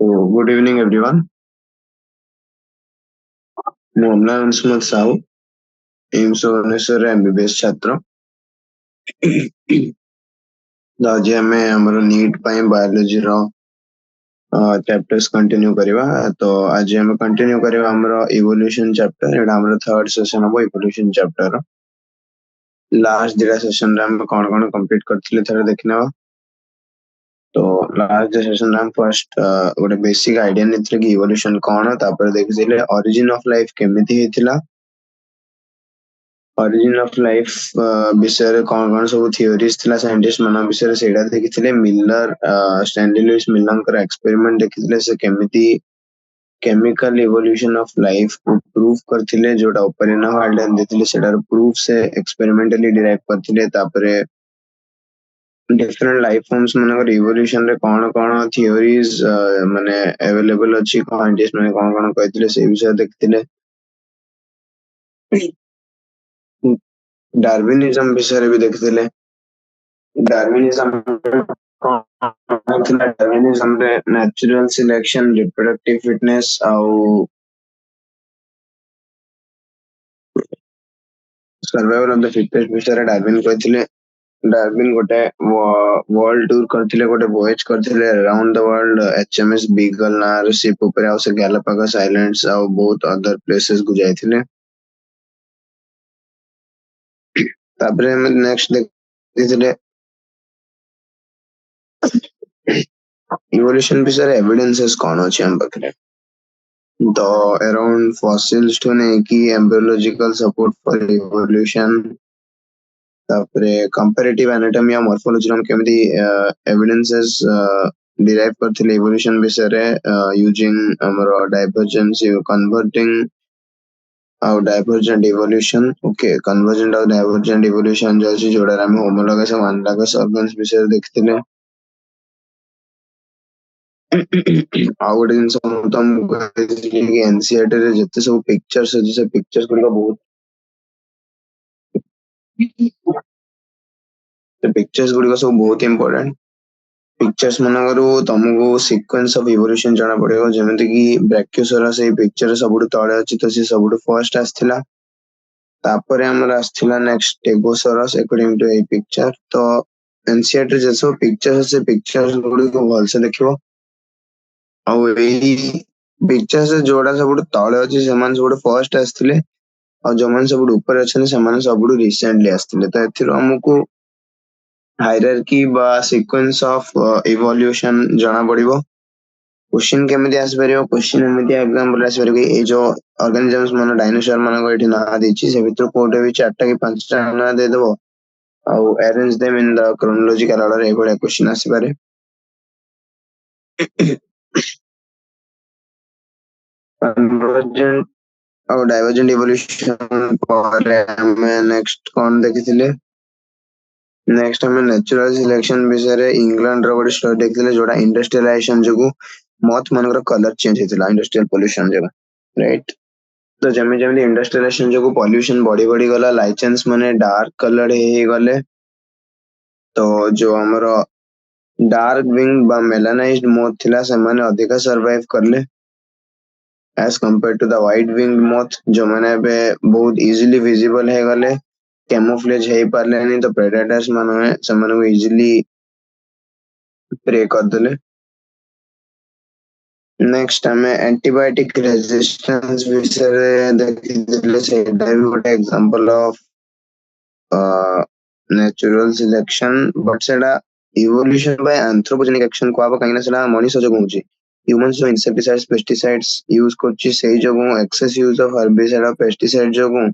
So, good evening, everyone. ମୁଁ ଅମ୍ଲାନ ଅଂଶୁମତ Sahu AIIMS ଭୁବନେଶ୍ୱରରେ MBBS ଛାତ୍ର। ତ ଆଜି ଆମେ ଆମର ନିଟ୍ ପାଇଁ ବାୟୋଲୋଜିର ଚैप्टर्स कंटिन्यू करिवा। तो आज हम कंटिन्यू करिवा हमरो इवोल्यूशन चैप्टर। एटा हमरो थर्ड सेशन हो इवोल्यूशन चैप्टर। लास्ट दिरा सेशन रे हम कोन कंप्लीट करथिले थरे देखिनवा। तो लास्ट सेशन रे हम फर्स्ट गोटे बेसिक आइडिया नेथले कि इवोल्यूशन कोन, तापर देखिले ओरिजिन ऑफ लाइफ केमिति हेतिला, ओरिजिन ऑफ लाइफ विषय कौन सब थियोरीज थिला साइंटिस्ट मान विषय सेडा देखिथिले। Miller Stanley Lewis Miller experiment देखिथिले से केमिति केमिकल इवोल्यूशन ऑफ लाइफ को प्रूफ करथिले, जोटा ओपेरिना हाल्डेन देथिले सेडार प्रूफ से एक्सपेरिमेंटली डिराइव करथिले। तापरे डिफरेंट लाइफ फॉर्म्स मानकर इवोल्यूशन रे कौन थियोरीज माने अवेलेबल अछि, साइंटिस्ट माने कौन कहथिले से विषय देखथिले। डार्विनिज्म विषय भी देखथिले। डार्विनिज्म डार्विनिज्म रे नेचुरल सिलेक्शन, रिप्रोडक्टिव फिटनेस आउ सर्वाइवल ऑफ द फिटेस्ट विषय डार्विन कहथिले। डार्विन गोटे वर्ल्ड टूर करथिले, गोटे वॉयज करथिले around the world HMS beagle नार शिप ऊपर आउ से गैलापागोस आइलैंड्स आउ बहुत अदर प्लेसेस को जाइथिले। तापरे हम नेक्स्ट देखिथिले इवोल्यूशन विषय एविडेंसेस कौन अछि हम पखरे। तो अराउंड फॉसिल्स टू ने की एम्ब्रियोलॉजिकल सपोर्ट फॉर इवोल्यूशन, तापरे कंपैरेटिव एनाटॉमी और मॉर्फोलॉजी हम केमिति एविडेंसेस डिराइव करथिले इवोल्यूशन विषय रे यूजिंग हमर डाइवर्जेंस कन्वर्टिंग और डाइवर्जेंट इवोल्यूशन। ओके, कन्वर्जेंट और डाइवर्जेंट इवोल्यूशन जो अछि जोडा हम होमोलॉगस और अनलॉगस ऑर्गन्स विषय देखथिले। आउ गोटे जिनस तुम कि एनसीईआरटी रे जते सब पिक्चर्स अछि से पिक्चर्स गुडी बहुत पिक्चर्स गुडी सब बहुत इंपोर्टेंट। पिक्चर्स मनकरू तुमको सीक्वेंस ऑफ इवोल्यूशन जाना पड़ेगा, जेमिति कि ब्रैकियोसोरस ए पिक्चर सबुठु तळे अछि तो से सबुठु फर्स्ट आस्थिला। तापरे हमर आस्थिला next stegosaurus according to a picture. तो एनसीईआरटी जे सब पिक्चर्स से पिक्चर्स गुडी को भल से देखिबो। आउ एही पिक्चर से जोड़ा सबुठु तळे अछि समान सबुठु फर्स्ट आस्थिले, और जो मन सबुठु ऊपर अछन समान सबुठु रिसेंटली आस्थिले। तो एथिरो हमको हायरार्की बा सीक्वेंस ऑफ इवोल्यूशन जाना पड़िबो। क्वेश्चन केमिति आस परिबो, क्वेश्चन एमिति एग्जांपल आस परिबो ए जो ऑर्गेनिजम्स मन डायनासोर मन को एठी ना देछि से भितर कोटे भी 4टा कि 5टा ना दे देबो आउ arrange them in the chronological order, ए बडा क्वेश्चन आसी पारे। कन्वर्जेंट और डाइवर्जेंट इवोल्यूशन पर हमें नेक्स्ट कौन देखिथिले। नेक्स्ट हमें नेचुरल सिलेक्शन विषय रे इंग्लैंड रो गोटे स्टडी देखिथिले, जोडा इंडस्ट्रियलाइजेशन जगु मौत मनकर कलर चेंज हेतिला इंडस्ट्रियल पोल्यूशन जगह, राइट। तो जमी जमी इंडस्ट्रियलाइजेशन जगु पोल्यूशन बढ़ी बढ़ी गला, लाइचेंस माने डार्क कलर हे गले। तो जो हमरो डार्क विंग बा मेलानाइज्ड मोथ थिला से माने अधिका सर्वाइव करले as compared to the white wing moth, जो माने बे बहुत इजीली विजिबल हे गले, कैमोफ्लेज हे पारले नहीं। तो प्रेडेटर्स माने से माने को इजीली प्रे कर देले। नेक्स्ट हमें एंटीबायोटिक रेजिस्टेंस विषय देखिले, सेटा भी गोटे example of natural selection, but सेटा इवोल्यूशन बाय एंथ्रोपोजेनिक एक्शन को आबो काइना सेटा मनीष जगह होची। ह्यूमंस जो इंसेक्टिसाइड्स पेस्टिसाइड्स यूज करची सेही जगह एक्सेस यूज ऑफ हर्बिसाइड और पेस्टिसाइड जगह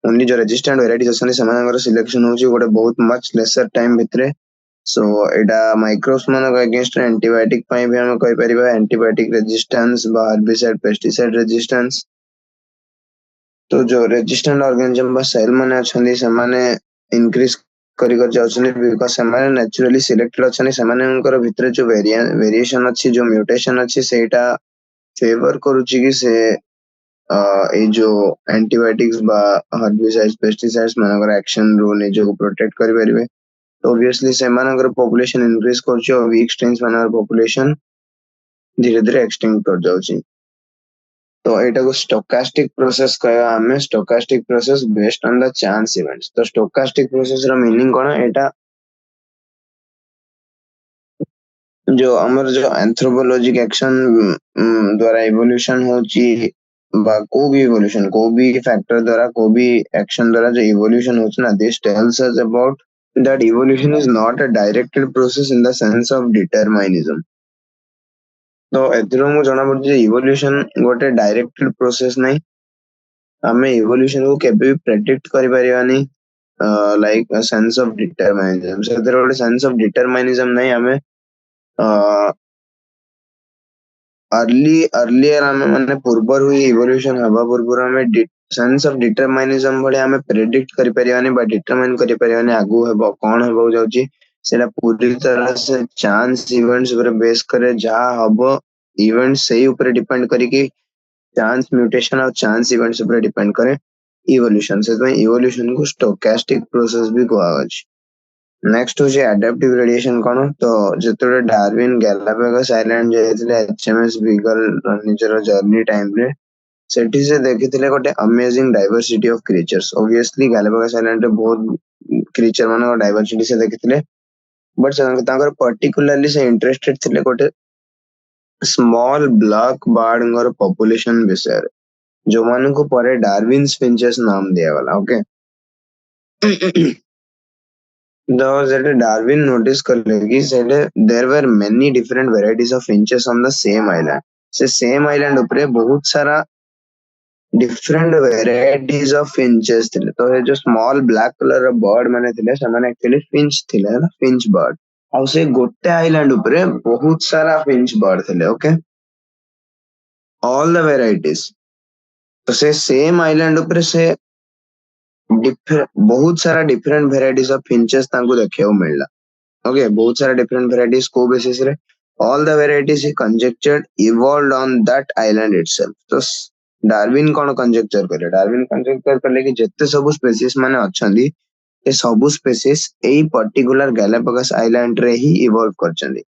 ओनली जो रेजिस्टेंट वेराइटीज अछन सेमानकर सिलेक्शन होची गोटे बहुत मच लेसर टाइम भितरे। सो एटा माइक्रोब्स मानक अगेंस्ट एंटीबायोटिक पाई भी हम कहि परिबा एंटीबायोटिक रेजिस्टेंस बा हर्बिसाइड पेस्टिसाइड रेजिस्टेंस। तो जो रेजिस्टेंट ऑर्गेनिज्म बा सेल माने अछन सेमाने इंक्रीज करी कर जाउछन, बिकॉज़ सेमाने नेचुरली सिलेक्टेड अछन। सेमाने उनकर भितरे जो वेरिएशन अछि, जो म्यूटेशन अछि, सेटा फेवर करूची कि से ए जो एंटीबायोटिक्स बा हर्बिसाइड्स पेस्टिसाइड्स मानकर एक्शन रो ने जो प्रोटेक्ट करि परिबे। तो ऑब्वियसली सेमानकर पॉपुलेशन इंक्रीज करछि और वीक स्ट्रेन्स मानकर पॉपुलेशन धीरे धीरे एक्सटिंक्ट कर जाउछि। तो एटा को स्टोकास्टिक प्रोसेस कहया हमें stochastic process based on the chance events. तो स्टोकास्टिक प्रोसेस रा मीनिंग कोन एटा जो हमर जो एंथ्रोपोलॉजिक एक्शन द्वारा इवोल्यूशन होची बा को भी फैक्टर द्वारा को भी एक्शन द्वारा जो इवोल्यूशन होची ना this tells us about that evolution is not a directed process in the sense of determinism। तो एथिरो मु जणा पड़छ जे इवोल्यूशन गोटे डायरेक्टेड प्रोसेस नै हमें इवोल्यूशन को केबे भी प्रेडिक्ट करि परिबानी like a sense of determinism से गोटे सेंस ऑफ डिटरमिनिज्म नै हमें अर्लियर हमें माने पूर्वर हुई इवोल्यूशन हवा पूर्वर हमें सेंस ऑफ डिटरमिनिज्म भले हमें प्रेडिक्ट करि परिबानी बा डिटरमाइन करि परिबानी आगु हेबो कोन हेबो जाउची सेला पूरी तरह से चांस इवेंट्स ऊपर बेस करे जहा हबो इवेंट सही ऊपर डिपेंड करी कि चांस म्यूटेशन और चांस इवेंट्स ऊपर डिपेंड करे इवोल्यूशन से इवोल्यूशन को स्टोकास्टिक प्रोसेस भी कहवाछ। नेक्स्ट होचे एडेप्टिव रेडिएशन कोन तो जेतरे डार्विन गैलापागोस आइलैंड जेथिले एचएमएस बीगल निजर जर्नी टाइम रे सेठी से देखिथिले गोटे amazing diversity of creatures. Obviously Galapagos island रे बहुत क्रिएचर मानो डाइवर्सिटी से देखिथिले बट तांकर पर्टिकुलरली से इंटरेस्टेड थिले गोटे स्मॉल ब्लैक बर्ड पॉपुलेशन विषय जो मान को परे डार्विन फिंचेस नाम दिया वाला ओके। डार्विन नोटिस कर लेगी there were many different varieties of finches on the same island से सेम आइलैंड ऊपर बहुत सारा डिफरेंट वेराइटीज ऑफ फिंचेस थिले। तो ये जो स्मॉल ब्लैक कलर बर्ड माने थिले से माने एक्चुअली फिंच थिले ना फिंच बर्ड और से गोटे आइलैंड ऊपर बहुत सारा फिंच बर्ड थिले ओके ऑल द वेराइटीज। तो से सेम आइलैंड ऊपर से बहुत सारा डिफरेंट वेराइटीज ऑफ फिंचेस तांको देखियो मिलला ओके बहुत सारा डिफरेंट वेराइटीज को बेसिस रे ऑल द वेराइटीज ही conjectured evolved on that island itself. तो डार्विन कोन कंजेक्चर करे डार्विन कंजेक्चर करले कि जत्ते सब स्पीसीज माने अछंदी ए सब स्पीसीज एई पर्टिकुलर गैलापागोस आइलैंड रे ही इवॉल्व करचंदी।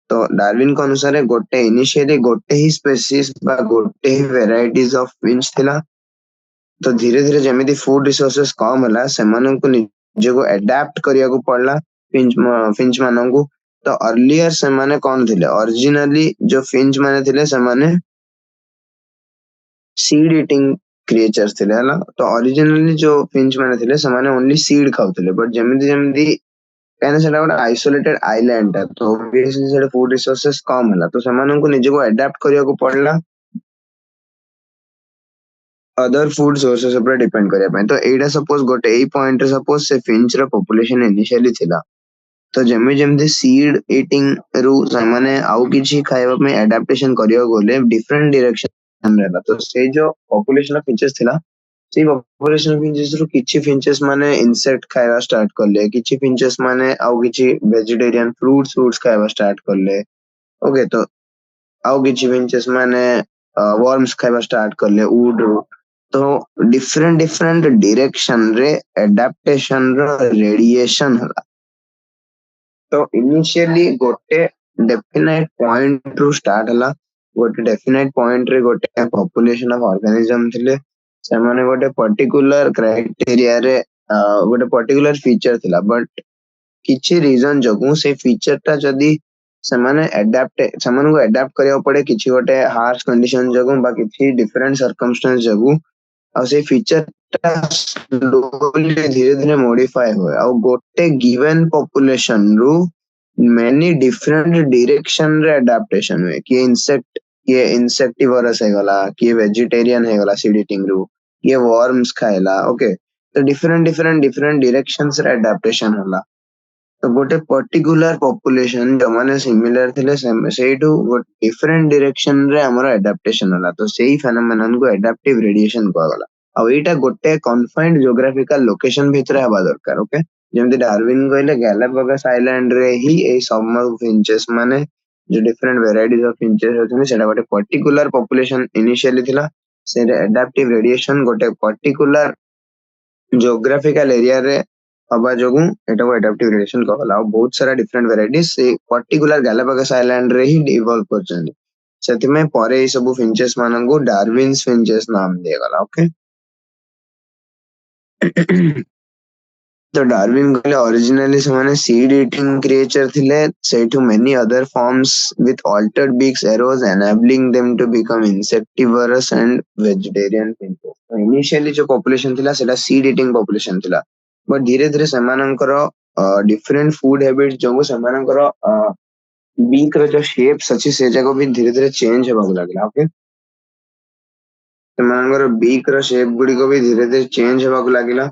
तो डार्विन को अनुसार गोटे इनिशियली गोटे ही स्पीसीज बा गोटे ही वेराइटीज ऑफ फिंच थिला तो धीरे धीरे जमिति फूड रिसोर्सेस कम होला सेमानन को निजे को अडैप्ट करिया को पड़ला फिंच मानन को। तो अर्लियर से माने कौन थिले ओरिजिनली जो फिंच माने थिले से माने सीड ईटिंग क्रिएचर्स थिले हला। तो ओरिजिनली जो फिंच माने थिले से माने ओनली सीड खाउथिले बट जेमिति जेमिति कहने सेटा गोटे आइसोलेटेड आइलैंड है तो ऑब्वियसली सेटा फूड रिसोर्सेस कम होला तो सेमानन को निजे को अडैप्ट करिया को पड़ला अदर फूड सोर्सेस ऊपर डिपेंड करिया पय। तो एटा सपोज गोटे एई पॉइंट रे सपोज से फिंच रा पॉपुलेशन इनिशियली थिला तो जेमि जेमि सीड ईटिंग रु माने आउ किछि खाइबा में एडाप्टेशन करियो गोले डिफरेंट डायरेक्शन रहला। तो से जो पॉपुलेशन ऑफ फिंचेस थिला से पॉपुलेशन ऑफ फिंचेस रु किछि फिंचेस माने इंसेक्ट खाइबा स्टार्ट करले किछि फिंचेस माने आउ किछि वेजिटेरियन फ्रूट्स खाइबा स्टार्ट करले ओके। तो आउ किछि फिंचेस माने वर्म्स खाइबा स्टार्ट करले वुड रु। तो डिफरेंट डिफरेंट डायरेक्शन रे एडाप्टेशन रो रेडिएशन होला। तो इनिशियली गोटे डेफिनाइट पॉइंट रु स्टार्ट हला गोटे डेफिनाइट पॉइंट रे गोटे पॉपुलेशन ऑफ ऑर्गेनिज्म थिले से माने गोटे पर्टिकुलर क्राइटेरिया रे गोटे पर्टिकुलर फीचर थिला बट किछि रीजन जगु से फीचर ता जदी से माने एडाप्ट करिया पड़े किछि गोटे हार्श कंडीशन जगु बा किछि डिफरेंट सर्कमस्टेंस जगु और से फीचर ता स्लोली धीरे धीरे मॉडिफाई होए और गोटे गिवन पॉपुलेशन रु मेनी डिफरेंट डायरेक्शन रे एडाप्टेशन हुए कि इंसेक्टिवरस है गला कि वेजिटेरियन है गला सीड ईटिंग रु ये वर्म्स खाएला ओके। तो डिफरेंट डिफरेंट डिफरेंट डायरेक्शंस रे एडाप्टेशन होला। तो गोटे पर्टिकुलर पॉपुलेशन जो माने सिमिलर थिले सेइटू डिफरेंट डायरेक्शन रे हमर एडाप्टेशन होला तो सेही फेनोमेनन को एडाप्टिव रेडिएशन कहला गला। आ एटा गोटे कन्फाइंड जियोग्राफिकल लोकेशन भितरे हबा दरकार ओके। जेमति डार्विन कहले गैलापागोस आइलैंड रे ही ए सब फिंचेस माने जो डिफरेंट वेराइटीज ऑफ फिंचेस होथि सेटा गोटे पर्टिकुलर पॉपुलेशन इनिशियली थिला से एडाप्टिव रेडिएशन गोटे पर्टिकुलर जियोग्राफिकल एरिया रे हवा जोगु एटा को एडाप्टिव रेडिएशन कहला। बहुत सारा डिफरेंट वेराइटीज से पर्टिकुलर गैलापागोस आइलैंड रे ही इवॉल्व करछन। सेति में परे ए सब फिंचेस मानन को डार्विन्स फिंचेस नाम दिया गला। ओके तो डार्विन कहले ओरिजिनली से सीड ईटिंग क्रिएचर थिले, सेठू many other forms with altered beaks arose enabling them to become insectivorous and vegetarian finches. तो इनिशियली जो पॉपुलेशन थिला सेटा सीड ईटिंग पॉपुलेशन थिला, बट धीरे धीरे सेमानंकर डिफरेंट फूड हैबिट्स जो सेमानंकर बीक रो जो शेप्स अछि से जगह भी धीरे धीरे चेंज हेबाक लागला। ओके सेमानंकर बीक रो शेप गुडी को भी धीरे धीरे चेंज हेबाक लागिला।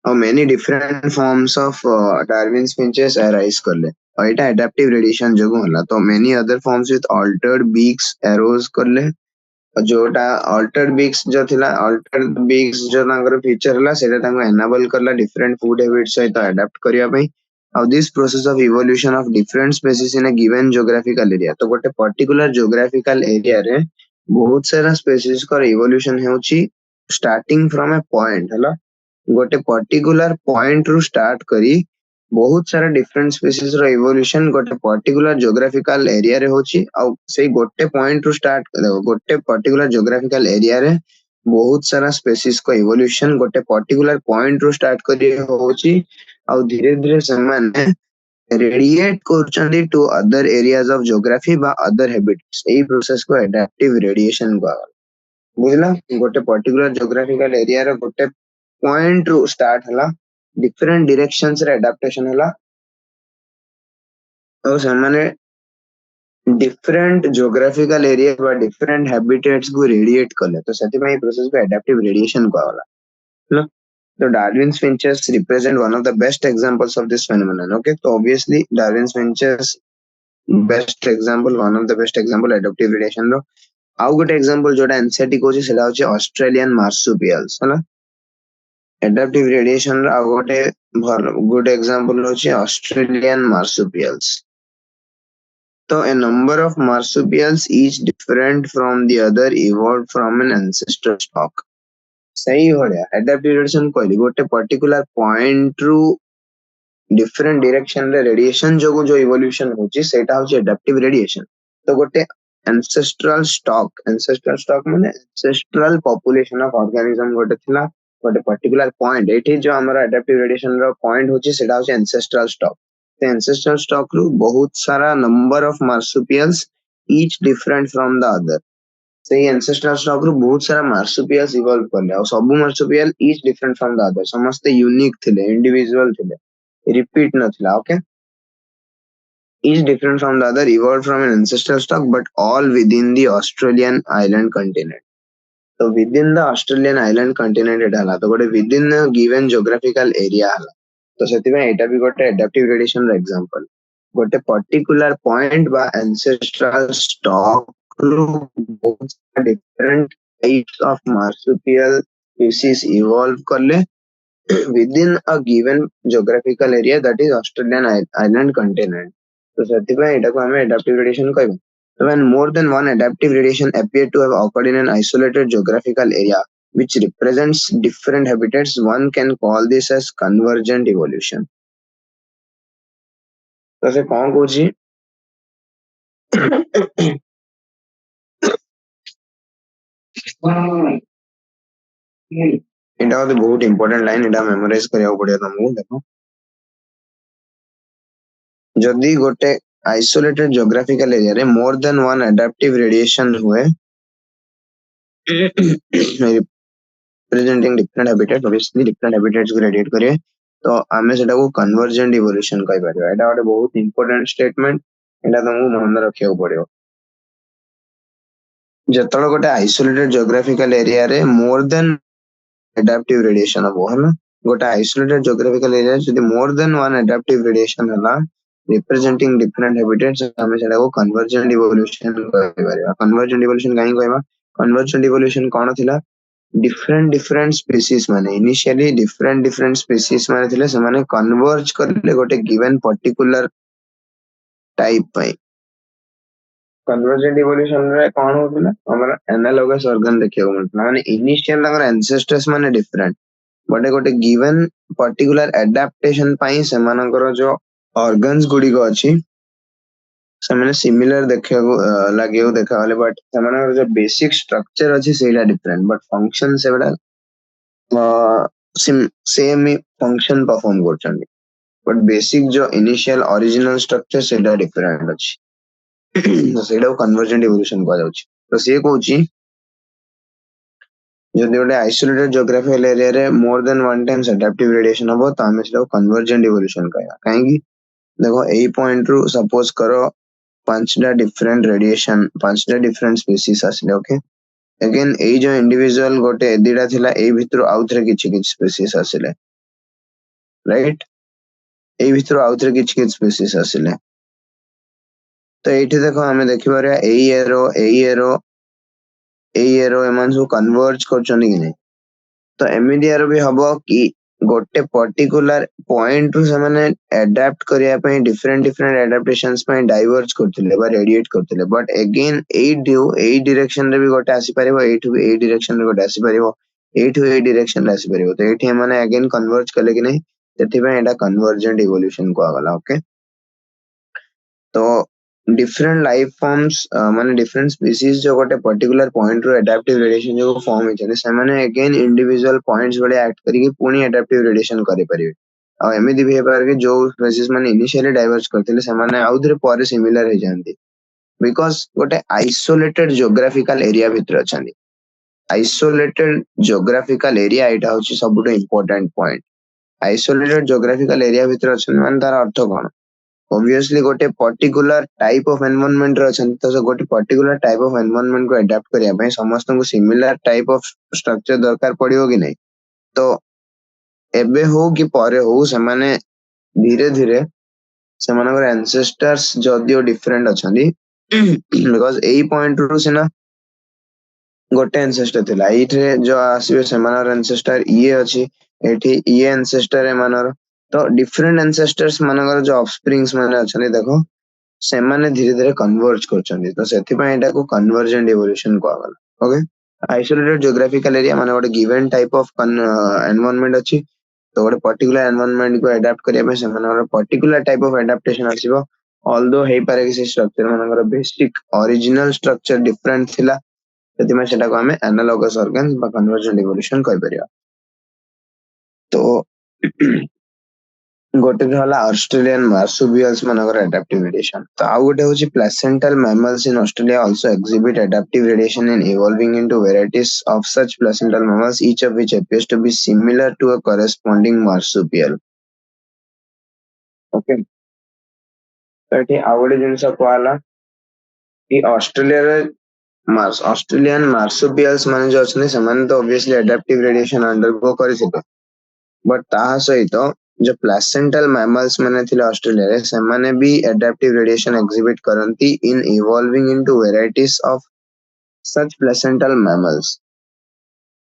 Many different forms of Darwin's finches arise करले और इटा adaptive radiation जोगु होला। तो many other forms with altered beaks arose करले और जोटा altered beaks जो थिला, altered beaks जो तांकर फीचर होला सेटा तांको enable करला different food habits सहित adapt करिया पई। Now this process of evolution of different species in a given geographical area, तो गोटे particular geographical area रे बहुत सारा species का evolution हेउची starting from a point ହେଲା। गोटे पर्टिकुलर पॉइंट रु स्टार्ट करी बहुत सारा डिफरेंट स्पीसीज रो इवोल्यूशन गोटे पर्टिकुलर ज्योग्राफिकल एरिया रे होची। आ सेई गोटे पॉइंट रु स्टार्ट गोटे पर्टिकुलर ज्योग्राफिकल एरिया रे बहुत सारा स्पीसीज को इवोल्यूशन गोटे पर्टिकुलर पॉइंट रु स्टार्ट करी होची। आ धीरे धीरे समान रेडिएट करचंदी to other areas of geography बा अदर हैबिट्स। एई प्रोसेस को एडेप्टिव रेडिएशन कहला। बुझला गोटे पर्टिकुलर ज्योग्राफिकल एरिया रे गोटे पॉइंट रु स्टार्ट हला डिफरेंट डायरेक्शंस रे एडाप्टेशन हला और समाने डिफरेंट ज्योग्राफिकल एरिया बा डिफरेंट हैबिटेट्स को रेडिएट करले। तो सेति में प्रोसेस को एडाप्टिव रेडिएशन कहला ना। तो Darwin's finches represent one of the best examples of this phenomenon. Okay, so obviously Darwin's finches best example, one of the best example adaptive radiation रो। आउ गोटे एग्जांपल जोटा एनसीईआरटी कोची सेला होची ऑस्ट्रेलियन मार्सुपियल्स है ना। Adaptive radiation रो आउ गोटे good example होची Australian marsupials. तो a number of marsupials each different from the other evolved from an ancestral stock। सही भलिया एडाप्टिव रेडिएशन कहली गोटे पर्टिकुलर पॉइंट रु डिफरेंट डायरेक्शन रे रेडिएशन जो जो इवोल्यूशन होची सेटा होची एडाप्टिव रेडिएशन। तो गोटे एंसेस्ट्रल स्टॉक माने एंसेस्ट्रल पॉपुलेशन ऑफ ऑर्गेनिज्म गोटे थिला गोटे पर्टिकुलर पॉइंट एठी जो हमरा एडाप्टिव रेडिएशन रो पॉइंट होची सेटा होची एंसेस्ट्रल स्टॉक। तो एंसेस्ट्रल स्टॉक रु बहुत सारा number of marsupials each different from the other. सेही एंसेस्ट्रल स्टॉक रु बहुत सारा मार्सुपियल्स इवॉल्व करले और सब marsupial each different from the other. समस्त यूनिक थिले, इंडिविजुअल थिले, रिपीट नथिला। Okay each different from the other evolved from an ancestral stock but all within the Australian island continent। तो within the Australian island continent एटा हला तो गोटे within a given geographical area हला। तो सेति में एटा भी गोटे adaptive radiation रो एग्जांपल। गोटे पर्टिकुलर पॉइंट बा ancestral stock रो बहुत different types of marsupial species evolve करले within a given geographical area that is Australian island continent। तो सेति में एटा को हमें adaptive radiation कहबो। So when more than one adaptive radiation appear to have occurred in an isolated geographical area which represents different habitats, one can call this as convergent evolution। तो से कौन कोची एटा तो बहुत इंपोर्टेंट लाइन एटा memorise करिया पड़िया तुमको। देखो जदि गोटे आइसोलेटेड ज्योग्राफिकल एरिया रे more than one adaptive radiation हुए representing different habitats, obviously different habitats को रेडिएट करिए तो आमे सेटा को कन्वर्जेंट इवोल्यूशन कहि परिबा। एटा गोटे बहुत इंपोर्टेंट स्टेटमेंट, एटा तुमको मन रखिया पड़ियो। जतळ गोटे आइसोलेटेड ज्योग्राफिकल एरिया रे मोर देन एडाप्टिव रेडिएशन हबो हला। गोटे आइसोलेटेड ज्योग्राफिकल एरिया जदि more than one adaptive radiation हला रिप्रेजेंटिंग डिफरेंट हैबिटेट्स आमे सेटा को कन्वर्जेंट इवोल्यूशन कहि परिबा। कन्वर्जेंट इवोल्यूशन काहे कहबा, कन्वर्जेंट इवोल्यूशन कोन थिला डिफरेंट स्पीसीज माने इनिशियली डिफरेंट स्पीसीज माने थिले से माने कन्वर्ज करले गोटे गिवन पर्टिकुलर टाइप पई। कन्वर्जेंट इवोल्यूशन रे कोन होतला हमरा एनालॉगस ऑर्गन देखियो मिलतला माने इनिशियल हमर एंसेस्टर्स माने डिफरेंट बट गोटे गिवन पर्टिकुलर एडाप्टेशन पाई सेमानकर जो ऑर्गन्स गुडी को अछि सेमाने सिमिलर देखिया लागियो देखा वाले बट सेमानकर जो बेसिक स्ट्रक्चर अछि सेटा डिफरेंट बट फंक्शन सेबडा सेम फंक्शन परफॉर्म करछन बट बेसिक जो इनिशियल ओरिजिनल स्ट्रक्चर सेटा डिफरेंट अछि तो सेटा कन्वर्जेंट इवोल्यूशन कहा जाउछि तो से कहउछि जदि गोटे आइसोलेटेड जियोग्राफिकल एरिया रे more than one times adaptive radiation हबो तो हमें सेटा कन्वर्जेंट इवोल्यूशन कहया काहेकि देखो एई पॉइंट रु सपोज करो पांचटा डिफरेंट रेडिएशन पांचटा डिफरेंट स्पीसीज आसिले ओके अगेन एई जो इंडिविजुअल गोटे एदिडा थिला एई भितरु आउथरे किछि किछि स्पीसीज आसिले राइट एई भितरु आउथरे किछि किछि स्पीसीज आसिले तो एठी देखो हमें देखि पारे एई एरो एमान सब कन्वर्ज करछन कि नै तो एमिडी एरो भी हबो कि गोटे पर्टिकुलर पॉइंट रु से माने एडाप्ट करिया पई डिफरेंट डिफरेंट एडाप्टेशंस पई डाइवर्ज करथिले बा रेडिएट करथिले बट अगेन एई डायरेक्शन रे भी गोटे आसी परिबो एठु भी एई डायरेक्शन रे गोटे आसी परिबो एठु एई डायरेक्शन रे आसी परिबो तो एठी माने अगेन कन्वर्ज कले कि नै तेथि पई एटा कन्वर्जेंट इवोल्यूशन को आगला ओके तो डिफरेंट लाइफ फॉर्म्स माने डिफरेंट स्पीसीज जो गोटे पर्टिकुलर पॉइंट रो एडाप्टिव रेडिएशन जो फॉर्म होइछन से माने अगेन इंडिविजुअल पॉइंट्स बडे एक्ट करिके पुनी एडाप्टिव रेडिएशन करि परिबे आ एमिति बिहेवियर के जो स्पीसीज माने इनिशियली डाइवर्ज करथिले से माने आउथरे परे सिमिलर हे जानती बिकॉज़ गोटे आइसोलेटेड जियोग्राफिकल एरिया भितर अछंती आइसोलेटेड जियोग्राफिकल एरिया एटा होची सबुठो important point isolated geographical area भितर अछन माने तार अर्थ कोन ऑब्वियसली गोटे पर्टिकुलर टाइप ऑफ एनवायरनमेंट रे अछन तो से गोटे पर्टिकुलर टाइप ऑफ एनवायरनमेंट को अडॉप्ट करिया पई समस्त को सिमिलर टाइप ऑफ स्ट्रक्चर दरकार पड़ियो कि नै तो एबे हो कि परे हो से माने धीरे धीरे से मानकर एंसेस्टर्स जदियो डिफरेंट अछंती बिकॉज़ एई पॉइंट रु सिना गोटे एंसेस्टर थिला एइथे जो आसीबे से मानकर एंसेस्टर ये अछि एठी ये एंसेस्टर ए मानर तो डिफरेंट एंसेस्टर्स मानकर जो ऑफस्प्रिंग्स माने अछंती देखो से माने धीरे धीरे कन्वर्ज करछंती तो सेथि पई एटा को कन्वर्जेंट इवोल्यूशन को आगला ओके आइसोलेटेड जियोग्राफिकल एरिया माने गोटे गिवन टाइप ऑफ एनवायरनमेंट अछि तो गोटे पर्टिकुलर एनवायरनमेंट को अडॉप्ट करिया पे से मानकर पर्टिकुलर टाइप ऑफ एडाप्टेशन आसीबो ऑल्दो हे पारे कि से स्ट्रक्चर मानकर बेसिक ओरिजिनल स्ट्रक्चर डिफरेंट थिला सेति में सेटा को हमें एनालॉगस ऑर्गन्स बा कन्वर्जेंट इवोल्यूशन कहि परिया तो गोटे हला ऑस्ट्रेलियन मार्सुपियल्स मानकर एडाप्टिव रेडिएशन तो आ गोटे होची placental mammals in Australia also exhibit adaptive radiation in evolving into varieties of such placental mammals each of which appears to be similar to a corresponding marsupial okay तो एठी आ गोटे जिंस koala कि Australia रे Australian marsupials माने जो अछने समान तो ऑब्वियसली एडाप्टिव रेडिएशन अंडरगो करिसिबे बट ताहा सहित जो प्लेसेंटल मैमल्स माने थिले ऑस्ट्रेलिया रे से माने भी एडाप्टिव रेडिएशन एग्जिबिट करंती in evolving into varieties of such placental mammals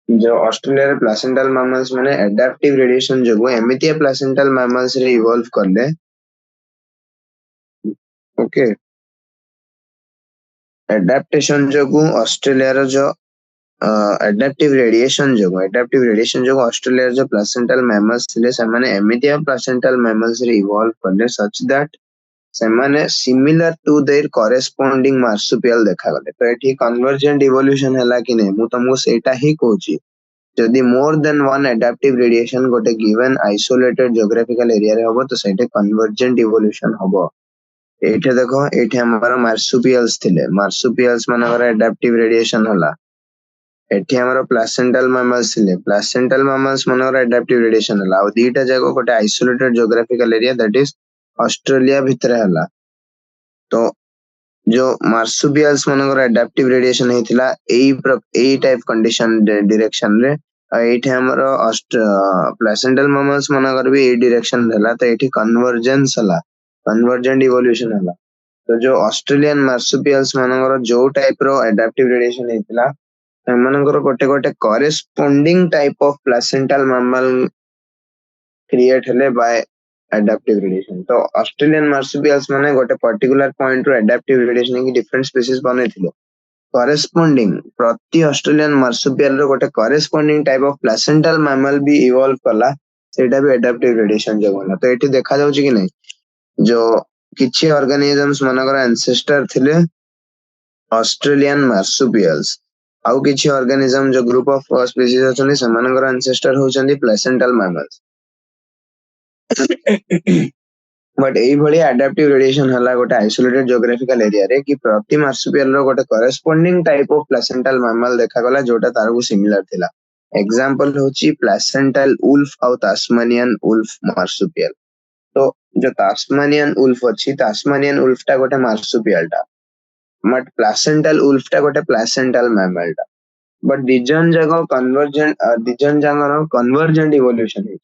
जो ऑस्ट्रेलिया रे प्लेसेंटल मैमल्स माने एडाप्टिव रेडिएशन जगो एमितिया प्लेसेंटल मैमल्स रे इवॉल्व करले ओके एडाप्टेशन जगो ऑस्ट्रेलिया रो जो एडाप्टिव रेडिएशन जो ऑस्ट्रेलिया जो प्लेसेंटल मैमल्स थिले से माने एमितिया प्लेसेंटल मैमल्स रे इवॉल्व करले सच दैट से माने similar to their corresponding marsupial देखा गले तो एठी कन्वर्जेंट इवोल्यूशन हला कि नै मु तुमको सेटा ही कहूची जदि more than one adaptive radiation गोटे गिवन आइसोलेटेड जियोग्राफिकल एरिया रे हबो तो सेटे कन्वर्जेंट इवोल्यूशन हबो एठे देखो एठे हमर मार्सुपियल्स मानकर एडाप्टिव रेडिएशन हला एठी हमर प्लेसेंटल मैमल्स मानकर एडाप्टिव रेडिएशन हला और दीटा जगह गोटे isolated geographical area that is Australia भितर हला तो जो मार्सुपियल्स मानकर एडाप्टिव रेडिएशन हेतिला एई टाइप कंडीशन डायरेक्शन रे एठी हमर प्लेसेंटल मैमल्स मानकर भी एई डायरेक्शन हला तो एठी कन्वर्जेंस हला कन्वर्जेंट इवोल्यूशन हला तो जो ऑस्ट्रेलियन मार्सुपियल्स मानकर जो टाइप रो एडाप्टिव रेडिएशन हेतिला एमानकर गोटे गोटे corresponding type of placental mammal create हेले बाय एडाप्टिव रेडिएशन तो ऑस्ट्रेलियन मार्सुपियल्स माने गोटे पर्टिकुलर पॉइंट रो एडाप्टिव रेडिएशन की डिफरेंट स्पीशीज बने थिले करेस्पोंडिंग प्रति ऑस्ट्रेलियन मार्सुपियल रो गोटे corresponding type of placental mammal भी इवॉल्व कला सेटा भी एडाप्टिव रेडिएशन जगला तो एठी देखा जाउची कि नहीं जो किछि ऑर्गेनिजम्स मानकर एंसेस्टर थिले ऑस्ट्रेलियन मार्सुपियल्स आउ किछि ऑर्गेनिजम जो ग्रुप ऑफ स्पीशीज अछनी सेमानकर एंसेस्टर होचंदी प्लेसेंटल मैमल्स बट एई भली एडाप्टिव रेडिएशन हला गोटे आइसोलेटेड जियोग्राफिकल एरिया रे कि प्रति मार्सुपियल रो गोटे corresponding type of placental mammal देखा गला जोटा तारको सिमिलर थिला एग्जांपल होची प्लेसेंटल वुल्फ आउ तास्मानियन वुल्फ मार्सुपियल तो जो तास्मानियन वुल्फ अछि तास्मानियन वुल्फ टा गोटे मार्सुपियल टा बट प्लेसेंटल वुल्फ टा गोटे प्लेसेंटल मैमल टा बट दिजन जगह कन्वर्जेंट इवोल्यूशन है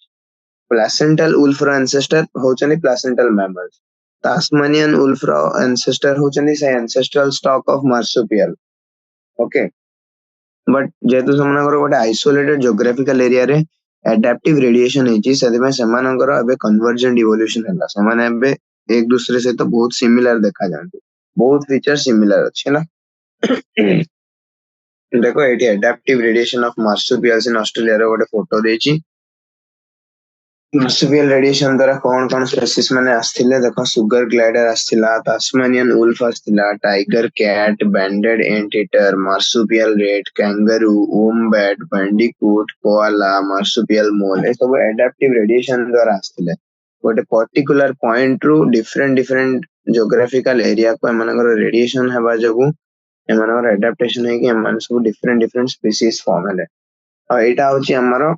प्लेसेंटल वुल्फ रो एंसेस्टर होचनी प्लेसेंटल मैमल्स तास्मानियन वुल्फ रो एंसेस्टर होचनी से ancestral stock of marsupial okay but जेतु समनकर गोटे आइसोलेटेड जियोग्राफिकल एरिया रे एडाप्टिव रेडिएशन हेची सेदिमे सेमानकर अबे कन्वर्जेंट इवोल्यूशन हला सेमाने अबे एक दूसरे से तो बहुत सिमिलर देखा जांती बहुत फीचर सिमिलर अछि ना देखो एटी adaptive radiation of marsupials in Australia रो गोटे फोटो देची मार्सुपियल रेडिएशन द्वारा कौन कौन स्पेसीज माने आस्थिले देखो सुगर ग्लाइडर आस्थिला तास्मानियन वुल्फ आस्थिला tiger cat banded anteater marsupial rat kangaroo wombat bandicoot koala marsupial mole ए सब एडाप्टिव रेडिएशन द्वारा आस्थिले गोटे पर्टिकुलर पॉइंट रु डिफरेंट डिफरेंट जियोग्राफिकल एरिया को एमानकर रेडिएशन हेबा जगु एमानकर एडाप्टेशन है कि एमान सब डिफरेंट डिफरेंट स्पीशीज फॉर्म हेले और एटा होची हमरो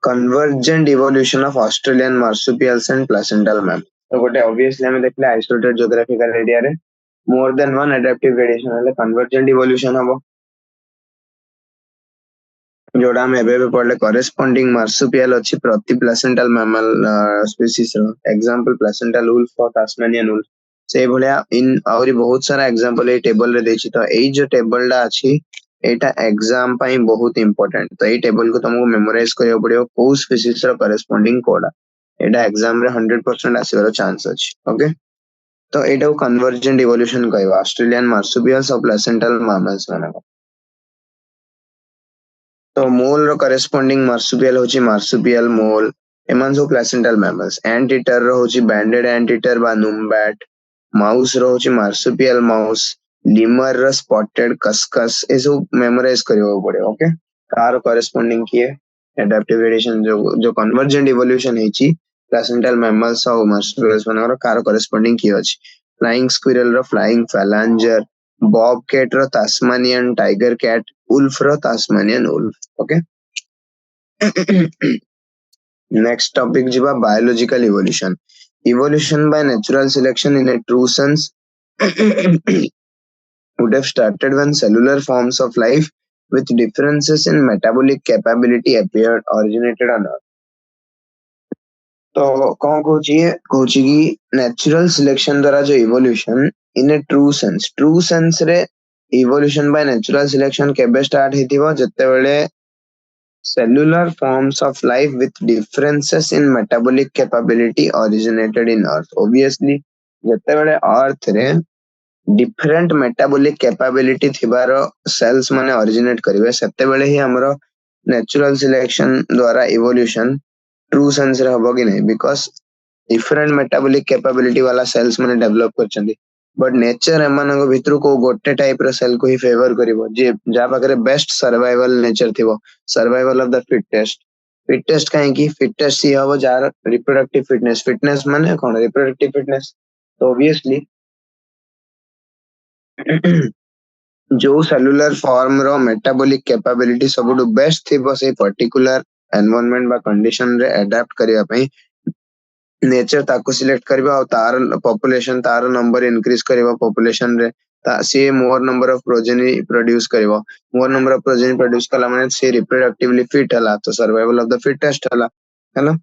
convergent evolution of Australian marsupials and placental mammals. तो गोटे obviously हमें देखले isolated geographical area रे more than one adaptive variation हेले convergent evolution हबो जोड़ा हम एबे पढ़ले corresponding marsupial अछि प्रति placental mammal species रो example placental wolf और tasmanian wolf से भलिया इन आउरी बहुत सारा एग्जांपल ए टेबल रे देछि तो एई जो टेबल डा अछि एटा एग्जाम पाई बहुत इंपोर्टेंट तो एई टेबल को तुमको मेमोराइज करियो पड़ियो को स्पीशीज रो करेस्पोंडिंग कोडा एटा एग्जाम रे 100% आसीबार चांस अछि ओके तो एटा को कन्वर्जेंट इवोल्यूशन कहबा ऑस्ट्रेलियन मार्सुपियल्स और प्लेसेंटल मैमल्स माने तो मोल रो करेस्पोंडिंग मार्सुपियल होची मार्सुपियल मोल एमान सब प्लेसेंटल मैमल्स एंट ईटर रो होची बैंडेड एंट ईटर बा नुम्बैट माउस रो होची मार्सुपियल माउस लिमर रो स्पॉटेड कस्कस ए सब मेमोराइज करियो पड़े ओके कार करेस्पोंडिंग किए एडाप्टिव वेरिएशन जो कन्वर्जेंट इवोल्यूशन हेची प्लेसेंटल मैमल्स और मार्सुपियल्स मानकर कार करेस्पोंडिंग किए अछि फ्लाइंग स्क्विरल रो फ्लाइंग फैलांजर बॉबकैट रो तास्मानियन टाइगर कैट वुल्फ रो तास्मानियन वुल्फ ओके नेक्स्ट टॉपिक जिबा biological evolution evolution by natural selection in a true sense would have started when cellular forms of life with differences in metabolic capability appeared originated on earth तो कौन कहूची कि natural selection द्वारा जो evolution in A true sense रे evolution by natural selection केबे start हेतिबो जत्ते बेले cellular forms of life with differences in metabolic capability originated in earth obviously जत्ते बेले अर्थ रे डिफरेंट मेटाबॉलिक कैपेबिलिटी थिबार सेल्स माने ओरिजिनेट करिवे सेते बेले ही हमरो नेचुरल सिलेक्शन द्वारा इवोल्यूशन ट्रू सेंस रे हबो कि नहीं बिकॉज डिफरेंट मेटाबॉलिक कैपेबिलिटी वाला सेल्स माने डेवलप करचंदी बट नेचर एमानक भितरु को गोटे टाइप रो सेल को ही फेवर करिवो जे जा पाखरे बेस्ट सर्वाइवल नेचर थिवो सर्वाइवल ऑफ द फिटेस्ट काहे कि फिटेस्ट ही हबो जार रिप्रोडक्टिव फिटनेस माने कोन रिप्रोडक्टिव फिटनेस तो ऑब्वियसली जो सेलुलर फॉर्म रो मेटाबॉलिक कैपेबिलिटी सबुटु बेस्ट थिबो से पर्टिकुलर एनवायरनमेंट बा कंडीशन रे अडैप्ट करिया पई नेचर ताको सिलेक्ट करबा और तार पॉपुलेशन तार नंबर इंक्रीज करबा पॉपुलेशन रे ता से more number of progeny produce करबा more number of progeny produce कला माने से रिप्रोडक्टिवली फिट हला तो सर्वाइवल ऑफ द फिटेस्ट हला है ना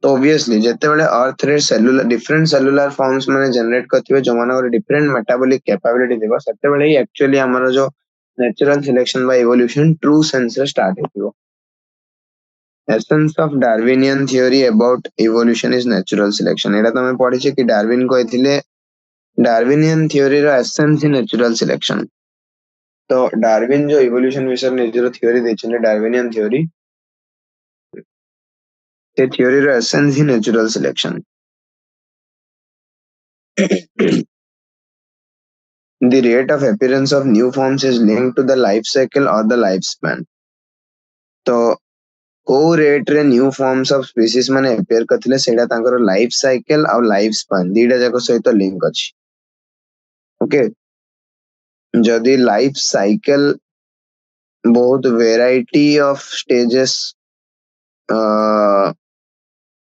तो ऑब्वियसली जते बेले अर्थ रे सेलुलर डिफरेंट सेलुलर फॉर्म्स माने जनरेट करथिबे जो माने डिफरेंट मेटाबॉलिक कैपेबिलिटी देबा सते बेले ही एक्चुअली हमर जो natural selection bye evolution true sense रे start हेतिबो essence of Darwinian theory about evolution is natural selection एटा तमे पढी छै कि डार्विन कहथिले डार्विनियन थ्योरी रो एसेंस इन नेचुरल सिलेक्शन तो डार्विन जो इवोल्यूशन विषय निजर थ्योरी देछन डार्विनियन थ्योरी ते थ्योरी रो एसेंस ही natural selection the rate of appearance of new forms is linked to the life cycle or the lifespan तो को रेट रे न्यू फॉर्म्स ऑफ स्पीसीज माने अपेयर करथिले सेडा तांकर लाइफ साइकिल और लाइफ स्पान दीटा जाको सहित लिंक अछि ओके जदि लाइफ साइकिल बहुत वेराइटी ऑफ स्टेजेस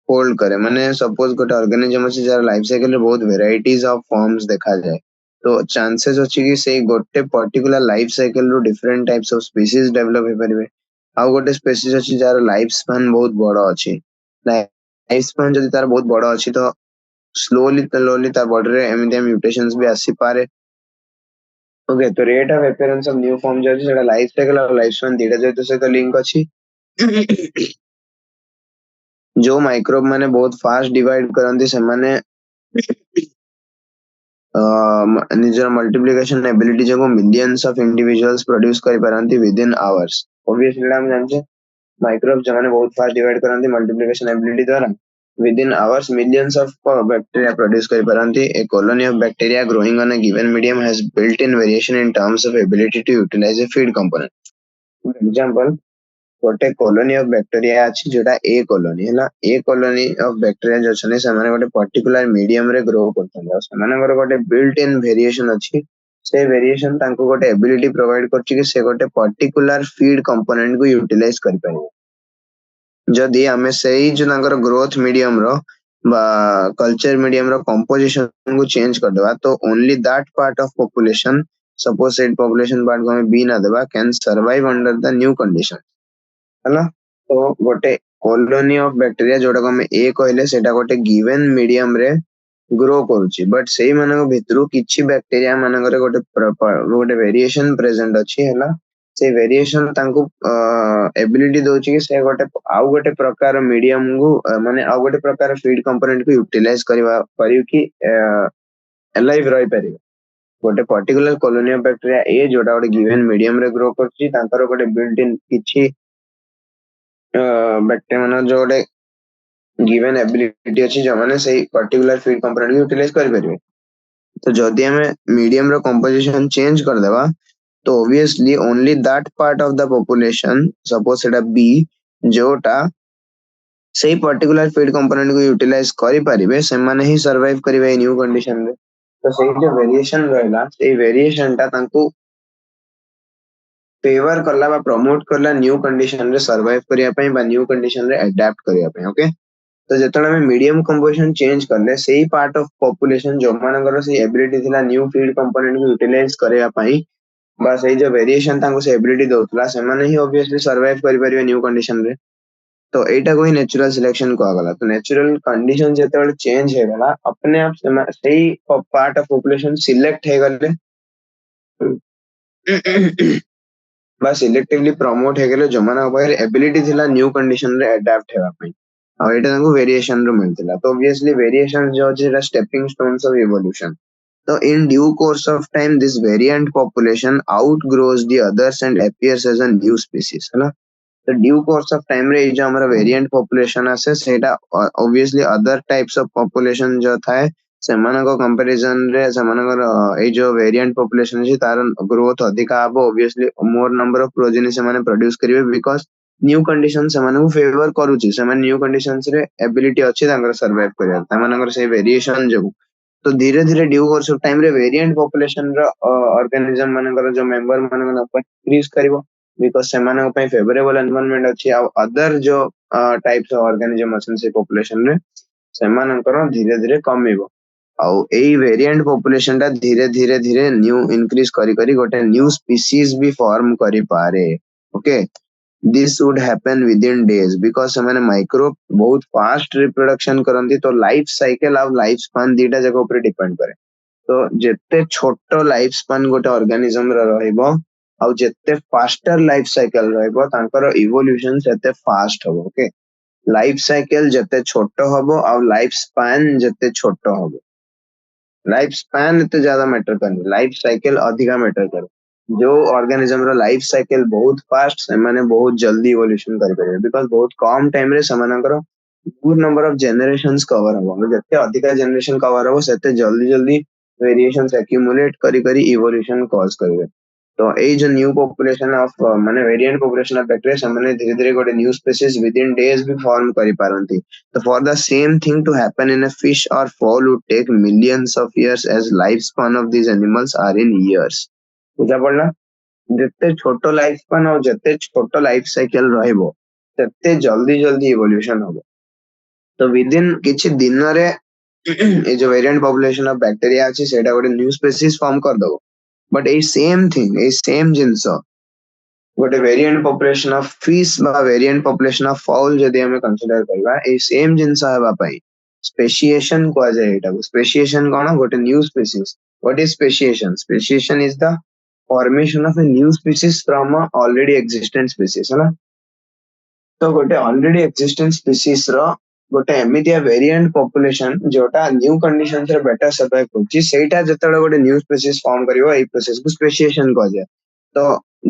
होल्ड करे माने सपोज गोटे ऑर्गेनिज्म अछि जार लाइफ साइकिल रे बहुत वेराइटीज ऑफ फॉर्म्स देखा जाए तो चांसेस अछि कि से गोटे पर्टिकुलर लाइफ साइकिल रो different types of species develop हे परिबे आ गोटे स्पीसीज अछि जार लाइफ स्पान बहुत बड़ अछि लाइफ स्पान जदि तार बहुत बड़ अछि तो स्लोली तार बॉडी रे एमितिया म्यूटेशंस भी आसी पारे ओके तो rate of appearance of new form जो अछि सेटा लाइफ साइकिल और लाइफ स्पान दीटा जैतो से लिंक अछि जो माइक्रोब माने बहुत फास्ट डिवाइड करंती से माने निजर मल्टीप्लिकेशन एबिलिटी जो मिलियंस ऑफ इंडिविजुअल्स प्रोड्यूस कर पारंती विद इन आवर्स ऑब्वियसली हम जानते माइक्रोब जो माने बहुत फास्ट डिवाइड करंती मल्टीप्लिकेशन एबिलिटी द्वारा within hours millions of bacteria produce कर पारंती a colony of bacteria growing on a given medium has built in variation in terms of ability to utilize a feed component for example गोटे colony of bacteria अछि जोटा ए colony हैला ए colony of bacteria जो छने से माने गोटे particular medium रे ग्रो करथन और से माने गोटे बिल्ट इन वेरिएशन अछि से वेरिएशन तांको गोटे एबिलिटी प्रोवाइड करछि कि से गोटे पर्टिकुलर फीड कंपोनेंट को यूटिलाइज कर पाए जदि हमें सही जो तांकर ग्रोथ मीडियम रो बा कल्चर मीडियम रो कंपोजिशन को चेंज कर देबा तो only that part of population suppose set population part को हमें बी ना देबा can survive under the new condition ହେଲା तो गोटे कॉलोनी ऑफ बैक्टीरिया जोटा को हम ए कहले सेटा गोटे गिवन मीडियम रे ग्रो करूची बट सेही मानक भितरु किछि बैक्टीरिया मानकर गोटे गोटे वेरिएशन प्रेजेंट अछि हैला से वेरिएशन तांको एबिलिटी दोची कि से गोटे आउ गोटे प्रकार मीडियम को माने आउ गोटे प्रकार फीड कंपोनेंट को यूटिलाइज करबा परिउ कि अलाइव रहि परिबे गोटे पर्टिकुलर कॉलोनी ऑफ बैक्टीरिया ए जोटा गोटे गिवन मीडियम रे ग्रो करची तांकर गोटे बिल्ट इन किछि बैक्टीरिया माने जो गोटे गिवन एबिलिटी अछि जो माने सही पर्टिकुलर फीड कंपोनेंट को यूटिलाइज कर परिबे तो जदि हमें मीडियम रो कंपोजिशन चेंज कर देबा तो obviously only that part of the population suppose सेटा बी जोटा सही पर्टिकुलर फीड कंपोनेंट को यूटिलाइज करि परिबे से माने ही सर्वाइव करिवे न्यू कंडीशन रे तो सही जो वेरिएशन रहला सही वेरिएशन ता तांको फेवर करला बा प्रमोट करला न्यू कंडीशन रे सर्वाइव करिया पई बा न्यू कंडीशन रे अडैप्ट करिया पई ओके तो जेतले में मीडियम कंपोजिशन चेंज करले सही पार्ट ऑफ पॉपुलेशन जो मानकर से एबिलिटी थिला न्यू फीड कंपोनेंट को यूटिलाइज करिया पई बा सही जो वेरिएशन तांको से एबिलिटी दोतला से माने ही ऑब्वियसली सर्वाइव करि परिबे न्यू कंडीशन रे तो एटा कोई नेचुरल सिलेक्शन को गला तो नेचुरल कंडीशन जेते चेंज हे गला अपने आप सही पार्ट ऑफ पॉपुलेशन सिलेक्ट हे गले बा सिलेक्टिवली प्रमोट हे गले जो माना पाखरे एबिलिटी थिला न्यू कंडीशन रे अडैप्ट हेबा पई और एटा तांको वेरिएशन रो मिलतिला तो ऑब्वियसली वेरिएशन जो जे stepping stones of evolution so in due course of time this variant population outgrows the others and appears as a new species है ना तो ड्यू कोर्स ऑफ टाइम रे जो हमारा वेरिएंट पॉपुलेशन आसे सेटा obviously other types of population जो थाए सेमानक कंपैरिजन रे सेमानकर ए जो वेरिएंट पॉपुलेशन अछि तार ग्रोथ अधिक आबो obviously more number of progeny से माने प्रोड्यूस करिवे बिकॉज़ न्यू कंडीशन से माने फेवर करूची से माने न्यू कंडीशंस रे एबिलिटी अछि तांकर सर्वाइव करिया तामानकर से वेरिएशन जो तो धीरे धीरे ड्यू कोर्स ऑफ टाइम रे वेरिएंट पॉपुलेशन रो ऑर्गेनिज्म मानकर जो मेंबर मानकर नंबर इंक्रीज करिवो बिकॉज़ सेमानक पई फेवरेबल एनवायरनमेंट अछि आ अदर जो टाइप्स ऑफ ऑर्गेनिज्म अछन से पॉपुलेशन रे सेमानकर धीरे धीरे कमिवो आउ एई वेरिएंट पॉपुलेशन ता धीरे धीरे धीरे न्यू इंक्रीज करी करी गोटे न्यू स्पीसीज भी फॉर्म करी पारे okay this would happen within days because सेमाने माइक्रो बहुत फास्ट रिप्रोडक्शन करंती तो लाइफ साइकिल और लाइफ स्पान दीटा जगह ऊपर डिपेंड करे तो जेते छोटो लाइफ स्पान गोटे ऑर्गेनिज्म रो रहइबो ଆଉ ଯେତେ फास्टर लाइफ साइकिल रहइबो तांकर इवोल्यूशन सेते फास्ट हबो ओके लाइफ साइकिल जेते छोटो हबो और लाइफ स्पैन जेते छोटो हबो लाइफ स्पैन एते ज्यादा मैटर करनी लाइफ साइकिल अधिका मैटर करे जो ऑर्गेनिज्म रो लाइफ साइकिल बहुत फास्ट से माने बहुत जल्दी इवोल्यूशन कर परिबे बिकॉज़ बहुत कम टाइम रे समानकर good number of generations cover हो जते अधिक जनरेशन कवर हो सेते जल्दी जल्दी वेरिएशंस एक्यूमुलेट करी करी इवोल्यूशन कॉज करिवे तो ए जो न्यू पॉपुलेशन ऑफ माने वेरिएंट पॉपुलेशन ऑफ बैक्टीरिया सामान्य धीरे धीरे गोटे new species within days भी फॉर्म करि पारंती तो for the same thing to happen in a fish or fowl would take millions of years as life span of these animals are in years बुझा पड़ला ଯେତେ ଛୋଟ life span ଆଉ ଯେତେ ଛୋଟ ଲାଇଫ ସାଇକେଲ ରହିବ ସେତେ ଜଲ୍ଦି ଜଲ୍ଦି ଇଭଲ୍ୟୁସନ ହବ ତ ୱିଦିନ କିଛି ଦିନରେ ଏ ଯୋଉ ଭେରିଏଣ୍ଟ ପପୁଲେସନ ଅଫ ବ୍ୟାକ୍ଟେରିଆ ଅଛି ସେଇଟା ଗୋଟେ ନ୍ୟୁ ସ୍ପେସିସ୍ ଫର୍ମ କରିଦବ ବଟ ଏଇ ସେମ ଥିଙ୍ଗ ଏଇ ସେମ ଜିନିଷ ଗୋଟେ ଭେରିଏଣ୍ଟ ପପୁଲେସନ ଅଫ ଫିଶ ବା ଭେରିଏଣ୍ଟ ପପୁଲେସନ ଅଫ ଫାଉଲ ଯଦି ଆମେ କନସିଡର କରିବା ଏଇ ସେମ ଜିନିଷ ହେବା ପାଇଁ ସ୍ପେସିଏସନ କୁହାଯାଏ ଏଇଟାକୁ ସ୍ପେସିଏସନ କଣ ଗୋଟେ new species what is speciation speciation is the formation of a new species from a already existent species है ना तो गोटे ऑलरेडी एक्जिस्टेंट स्पीसीज रो गोटे एमितिया वेरिएंट पॉपुलेशन जोटा न्यू कंडीशंस रे बेटर सर्वाइव करछि सेटा जतले गोटे न्यू स्पीसीज फॉर्म करिवो एई प्रोसेस को स्पेसिएशन कह जाय तो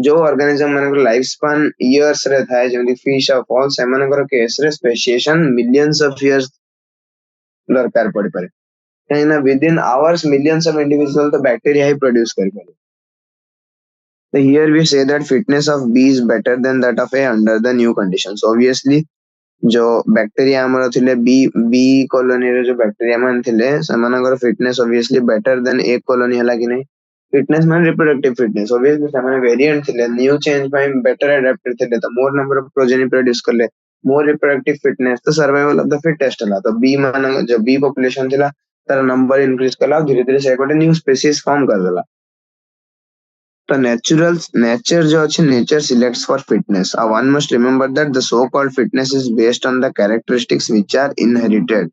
जो ऑर्गेनिज्म मानकर लाइफ स्पान इयर्स रे थाए जेमि फिश ऑफ ऑल से मानकर केस रे स्पेसिएशन मिलियंस ऑफ इयर्स दरकार पड़ी पारे कहीं ना with in hours millions of individual तो बैक्टीरिया ही प्रोड्यूस कर पारे so here we say that fitness of bee is better than that of a under the new conditions. Obviously, जो bacteria हमर थिले बी बी कॉलोनी रे जो bacteria मान थिले सेमानकर फिटनेस ऑब्वियसली बेटर देन एक कॉलोनी हला कि नहीं फिटनेस मान रिप्रोडक्टिव फिटनेस ऑब्वियसली सेमाने वेरिएंट थिले new change bye better adapted थिले तो मोर नंबर ऑफ प्रोजेनी प्रोड्यूस करले मोर रिप्रोडक्टिव फिटनेस तो सर्वाइवल ऑफ द फिटेस्ट हला तो बी मान जो बी पॉपुलेशन थिला तार नंबर इंक्रीज कला धीरे धीरे से गोटे न्यू स्पीशीज फॉर्म कर देला the natural nature जो अच्छी nature selects for fitness. One must remember that the so-called fitness is based on the characteristics which are inherited.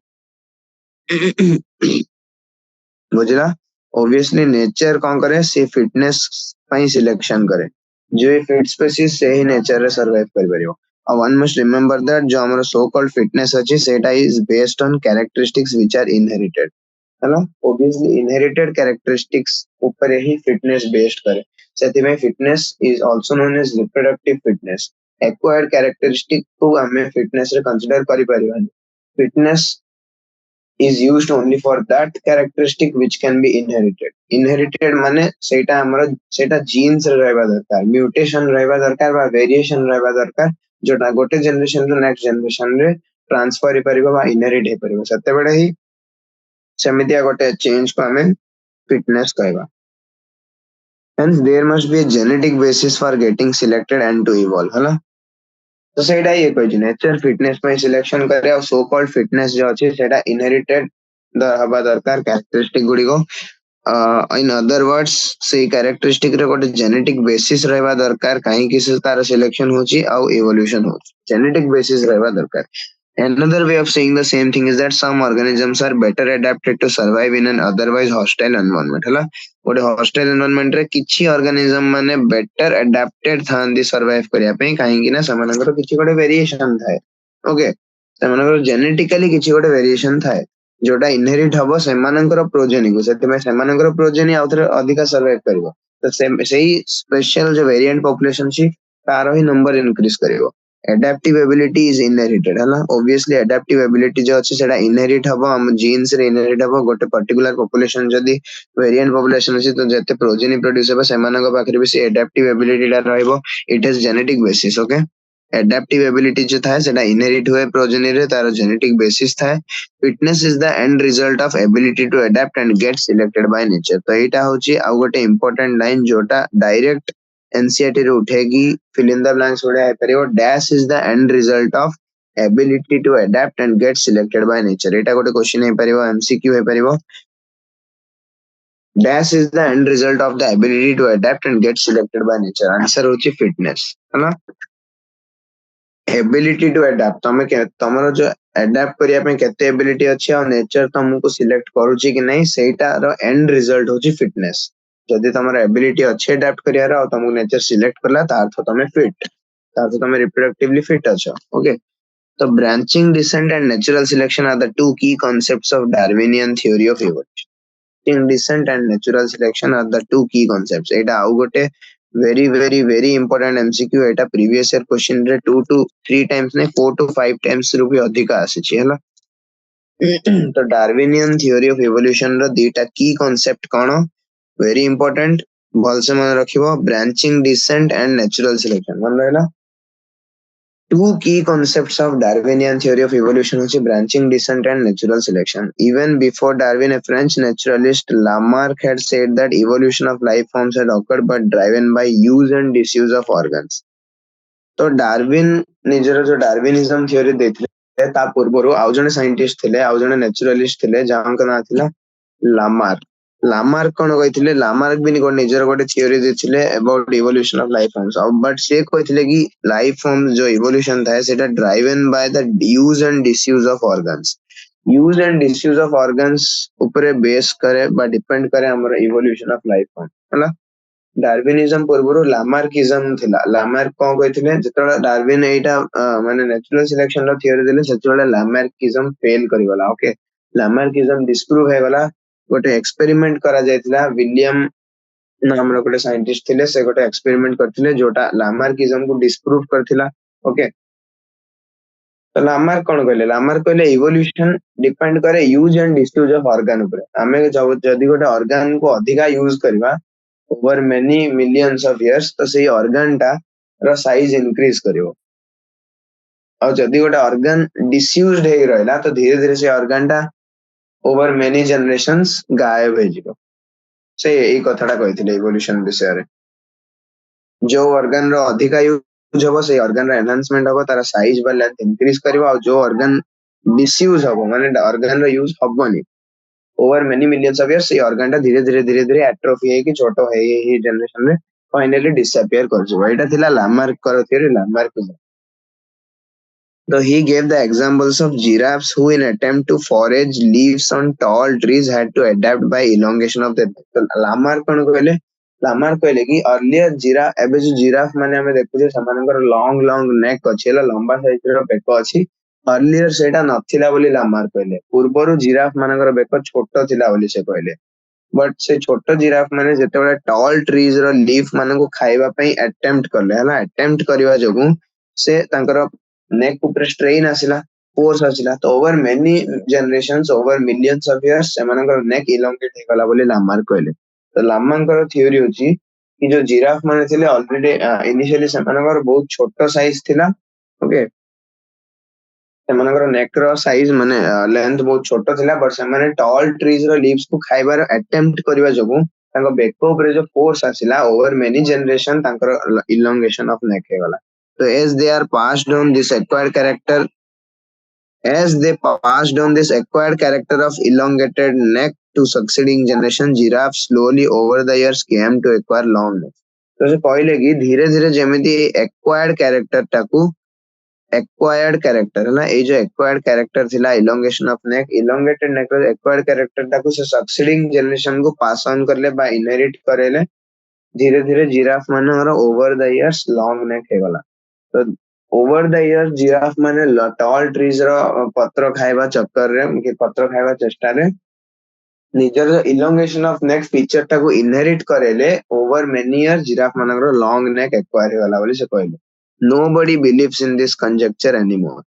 बुझला obviously nature कौन करे से fitness ପାଇଁ selection करे जो ये fit species से ही nature रे survive कर परियो one must remember that जो हमारा so called fitness अच्छी सेटा is based on characteristics which are inherited है ना obviously inherited characteristics ऊपर ही fitness based करे ସେଥିପାଇଁ fitness is also known as reproductive fitness acquired characteristic को हमें fitness रे consider करि परिबानी fitness is used only for that characteristic which can be inherited inherited माने सेटा हमर सेटा genes रे रहबा दरकार mutation रहबा दरकार बा variation रहबा दरकार जोटा गोटे generation रो next generation रे transfer हे परिबा बा inherit हे परिबा सते बेले ही सेमितिया गोटे change को हमें fitness कहबा hence there must be a genetic basis for getting selected and to evolve है ना तो सेटा ये कहछि नेचर फिटनेस पे सिलेक्शन करे और सो कॉल्ड फिटनेस जो अछि सेटा इनहेरिटेड हबा दरकार कैरेक्टरिस्टिक गुडी को इन अदर वर्ड्स से कैरेक्टरिस्टिक रे गोटे जेनेटिक बेसिस रहबा दरकार काहे कि से तार सिलेक्शन होछि और इवोल्यूशन होछि जेनेटिक बेसिस रहबा दरकार another way of saying the same thing is that some organisms are better adapted to survive in an otherwise hostile environment हला गोटे हॉस्टाइल एनवायरनमेंट रे किछि ऑर्गेनिज्म माने बेटर अडैप्टेड थांदी सर्वाइव करिया पे काहे कि ना समानकर किछि गोटे वेरिएशन थाए ओके समानकर जेनेटिकली किछि गोटे वेरिएशन थाए जोटा इनहेरिट हबो समानकर प्रोजेनी को सेते में समानकर प्रोजेनी आउथरे अधिक सर्वाइव करिवो तो सेही स्पेशल जो वेरिएंट पॉपुलेशन छी तारो ही नंबर इंक्रीज करिवो adaptive ability is inherited है ना obviously adaptive ability जो अछि सेटा inherit हबो हम genes रे inherit हबो गोटे particular population जदी variant population अछि तो जते progeny produce हबो सेमानक पाखरे भी से adaptive ability La रहइबो it has genetic basis okay adaptive ability जो थाए सेटा inherit हुए progeny रे तार genetic basis थाए fitness is the end result of ability to adapt and get selected by nature तो एटा होची आ गोटे important line जोटा direct NCERT रे उठेगी fill in the blanks vada परियो dash is the end result of ability to adapt and get selected by nature एटा गोटे question हे परियो MCQ हे परियो dash is the end result of the ability to adapt and get selected by nature answer होची fitness है ना ability to adapt तमे के तमरो जो adapt करिया पे केते एबिलिटी अछि और नेचर तुमको सिलेक्ट करूची कि नहीं सेटा रो एंड रिजल्ट होची फिटनेस जदि तमरो एबिलिटी अछि अडाप्ट करिया रो तुमको नेचर सिलेक्ट करला त अर्थ तमे फिट त अर्थ तमे रिप्रोडक्टिवली फिट अछो ओके तो branching descent and natural selection are the two key concepts of Darwinian theory of evolution branching descent and natural selection are the two key concepts एटा आउ गोटे very important MCQ एटा previous year question रे 2 to 3 times ने 4 to 5 times रू भी अधिका आसीची हला। तो डार्विनियन थ्योरी ऑफ इवोल्यूशन रो दीटा की कांसेप्ट कौन वेरी इंपोर्टेंट भल से मन रखिबो branching descent and natural selection मन रहला। Two key concepts of Darwinian theory of evolution which is branching descent and natural selection. Even before Darwin, a French naturalist Lamarck had said that evolution of life forms had occurred but driven by use and disuse of organs. तो Darwin निजर जो Darwinism theory देथिले ता पूर्वरु आउ जने scientist थिले आउ जने naturalist थिले जांका ना थिला लामार्क। लामार्क कोन कहिथिले लामार्क भी निको निजर गोटे थ्योरी देथिले about evolution of life forms but से कहिथिले कि लाइफ फॉर्म जो इवोल्यूशन था सेटा driven by the use and disuse of organs. Use and disuse of organs ऊपर बेस करे बा डिपेंड करे हमर इवोल्यूशन ऑफ लाइफ फॉर्म हला। डार्विनिज्म पूर्वरु लामार्किज्म थिला। लामार्क कोन कहिथिले जेतला डार्विन एटा माने नेचुरल सिलेक्शन रो थ्योरी देले सेतला लामार्किज्म फेल करिवला। ओके लामार्किज्म डिस्प्रूव हे गला गोटे एक्सपेरिमेंट करा जायतिला विलियम नाम रो गोटे साइंटिस्ट थिले से गोटे एक्सपेरिमेंट करथिले जोटा लामार्किज्म को डिस्प्रूव करथिला। ओके तो लामार्क कोन कहले लामार्क कहले इवोल्यूशन डिपेंड करे use and disuse of organ ऊपर। हमें जदी गोटे ऑर्गन को अधिका यूज करबा over many millions of years तो से ऑर्गन टा रो साइज इंक्रीज करिवो और जदी गोटे ऑर्गन डिसयूज्ड हे रहला तो धीरे धीरे से ऑर्गन टा ओवर मेनी जनरेशंस गायब हे जिवो। से एई कथाटा कहिथिले इवोल्यूशन विषय रे जो ऑर्गन रो अधिका यूज हबो से ऑर्गन रो एनहांसमेंट हबो तार साइज बा लेंथ इंक्रीज करिवो और जो ऑर्गन डिसयूज हबो माने ऑर्गन रो यूज हबोनी over many millions of years ये ऑर्गन टा धीरे धीरे एट्रोफी है कि छोटो है ये जनरेशन में फाइनली डिसअपियर कर जो एटा थिला लामार्क कर theory Lamarck. So he gave the examples of giraffes who in attempt to forage leaves on tall trees had to adapt by elongation of their neck. तो लामार्क कोन कहले Lamarck कहले कि earlier जिरा एबे जो जिराफ माने हमें देखु जे समानकर लॉन्ग लॉन्ग नेक अछि ला लंबा साइज रो बेक अछि अर्लियर सेटा नथिला बोली लामार्क कहले पूर्वरु जिराफ मानकर बेक छोटो थिला बोली से कहले बट से छोटो जिराफ माने जेतेबेले टॉल ट्रीज रो लीफ मानको खाइबा पई अटेम्प्ट करले हला अटेम्प्ट करिवा जोगु से तांकर नेक ऊपर स्ट्रेन आसिला फोर्स आसिला तो over many generations over millions of years सेमानकर नेक इलोंगेट हे गला बोली लामार्क कहले। तो लामार्कर थ्योरी होची कि जो जिराफ माने थिले ऑलरेडी इनिशियली सेमानकर बहुत छोटो साइज थिला। ओके सेमानकर नेक रो साइज माने लेंथ बहुत छोटो थिला बट सेमाने टॉल ट्रीज रो लीव्स को खाइबार अटेम्प्ट करिवा जोगु तांको बेक ऊपर जो फोर्स आसिला ओवर मेनी जनरेशन तांकर इलोंगेशन ऑफ नेक हे गला। So as they are passed on this acquired character, as they passed on this acquired character of elongated neck to succeeding generation, giraffes slowly over the years came to acquire long neck. तो से कहले कि धीरे धीरे जेमिति acquired character टाकू acquired character है ना ये जो acquired character थिला elongation of neck elongated neck row acquired character टाकू से succeeding generation को pass on करले बा inherit करेले धीरे धीरे जिराफ मानकर over the years long neck हे गला। तो ओवर द इयर्स जिराफ माने टॉल ट्रीज रो पत्र खाइबा चक्कर रे कि पत्र खाइबा चेष्टा रे निजर इलोंगेशन ऑफ नेक फीचर टाको इनहेरिट करेले ओवर मेनी इयर्स जिराफ मानकर लॉन्ग नेक एक्वायर हे गला बोली से कहले। Nobody believes in this conjecture anymore.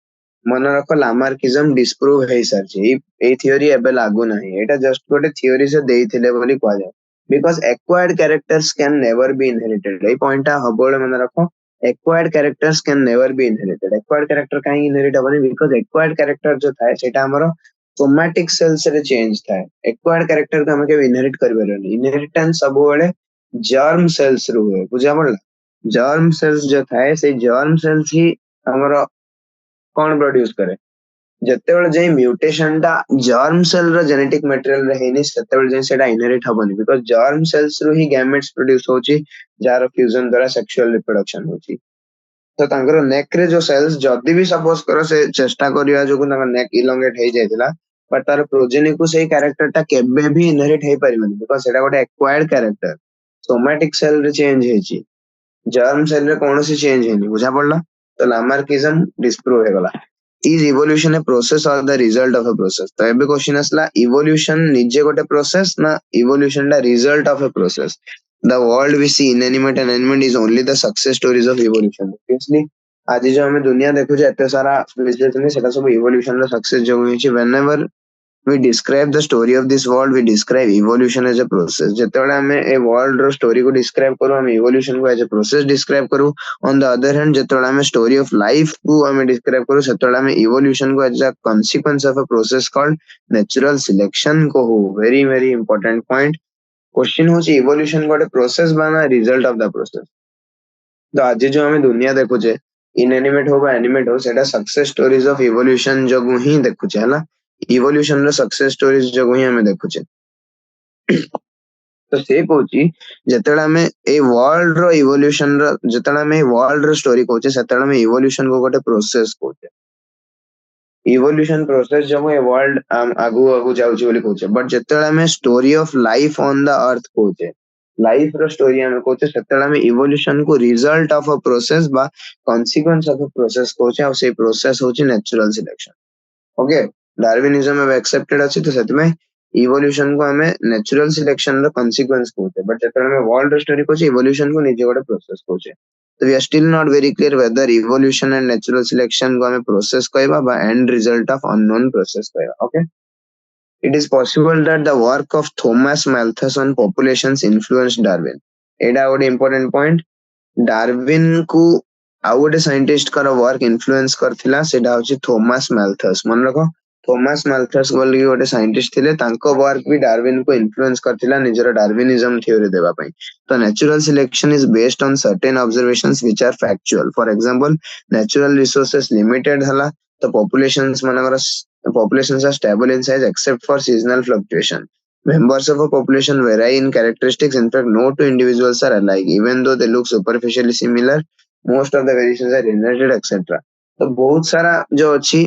मन रख लामार्किज्म डिस्प्रूव हे सरछि ए थ्योरी एबे लागू नाही एटा जस्ट गोटे थ्योरी से देइथिले बोली कहै जाय because acquired characters can never be inherited ए पॉइंट हबोले मन रखो acquired characters can never be inherited। acquired character काहे inherit हबनी because acquired character जो थाए सेटा हमरो somatic cells रे change थाए acquired character को हम के inherit करबेरनी inheritance सब बेले germ cells रो हुए बुझा पड़ला germ cells जो थाए से germ cells ही हमरो कोन प्रोड्यूस करे जेतेबेले जे म्यूटेशन टा germ cell रो जेनेटिक मटेरियल रे हेनी सेतेबेले जे सेटा इनहेरिट हबनी बिकॉज़ germ cells रो ही गैमेट्स प्रोड्यूस होची जार फ्यूजन द्वारा सेक्सुअल रिप्रोडक्शन होची। तो तांकर नेक रे जो सेल्स जदी भी सपोज करो से चेष्टा करिया जो तांकर नेक इलोंगेट हे जायतिला बट तार प्रोजेनी को सही कैरेक्टर टा केबे भी इनहेरिट हे परिबनी बिकॉज़ सेटा गोटे एक्वायर्ड कैरेक्टर सोमैटिक सेल रे चेंज हेची जर्म सेल रे कोनोसी चेंज हेनी बुझा पड़ला। तो लामार्किज्म डिस्प्रूव हे गला। इज इवोल्यूशन ए प्रोसेस और the result of a process. तो एबे क्वेश्चन असला इवोल्यूशन निजे गोटे प्रोसेस ना इवोल्यूशन दा result of a process. The world we see inanimate and animate is only the success stories of evolution. Obviously, आज जो हमें दुनिया देखो एते सारा स्पेसिस ने सेटा सब इवोल्यूशन रो सक्सेस जो होई whenever we describe the story of this world, we describe evolution as a process. ଯେତେବେଳେ ଆମେ ए world ର story को describe करू ଆମେ evolution को as a process describe करू. On the other hand ଯେତେବେଳେ ଆମେ story of life को ଆମେ describe करू ସେତେବେଳେ ଆମେ evolution को as a consequence of a process called natural selection कहू. Very important point. Question होची evolution ଗୋଟେ process बा ना result of the process. तो आज जो हमें दुनिया देखुचे इनएनिमेट हो बा एनिमेट हो सेटा सक्सेस स्टोरीज ऑफ इवोल्यूशन जगू ही देखुचे है ना. इवोल्यूशन रो सक्सेस स्टोरीज जगू ही हमें देखुचे. तो से कहूची जेतेला हमें ए वर्ल्ड रो इवोल्यूशन रो जेतेला हमें वर्ल्ड रो स्टोरी कहूचे सेतेला हमें इवोल्यूशन को गोटे प्रोसेस कहूचे. इवोल्यूशन प्रोसेस जब ए वर्ल्ड आगु आगु जाउची बोली कहूचे. बट जेतेला हमें story of life on the earth कहूचे लाइफ रो स्टोरी हमें कहूचे सेतेला हमें इवोल्यूशन को रिजल्ट ऑफ अ प्रोसेस बा कॉन्सिक्वेंस ऑफ अ प्रोसेस कहूचे. और से प्रोसेस होची नेचुरल सिलेक्शन. ओके डार्विनिज्म में एक्सेप्टेड अछि तो सेत में इवोल्यूशन को हमें नेचुरल सिलेक्शन रो कॉन्सिक्वेंस कहूचे. बट जेतेला हमें वर्ल्ड स्टोरी कहूचे इवोल्यूशन को निजे गोटे प्रोसेस कहूचे. So we are still not very clear whether evolution and natural selection को हमें process कहबा बा end result of unknown process कहबा. Okay. It is possible that the work of Thomas Malthus on populations influenced Darwin. एटा गोटे important point. Darwin को आउ गोटे scientist कर वर्क इन्फ्लुएंस करथिला सेटा होची थॉमस मैल्थस. मन रखो थॉमस मैल्थस बोली गोटे साइंटिस्ट थिले तांको वर्क भी डार्विन को इन्फ्लुएंस करथिला निजर डार्विनिज्म थ्योरी देबा पई. तो natural selection is based on certain observations which are factual. For example natural resources limited हला तो populations मनकर populations are stable in size except for seasonal fluctuation. Members of a population vary in characteristics. In fact, no two individuals are alike, even though they look superficially similar. Most of the variations are inherited, etc. तो बहुत सारा जो अच्छी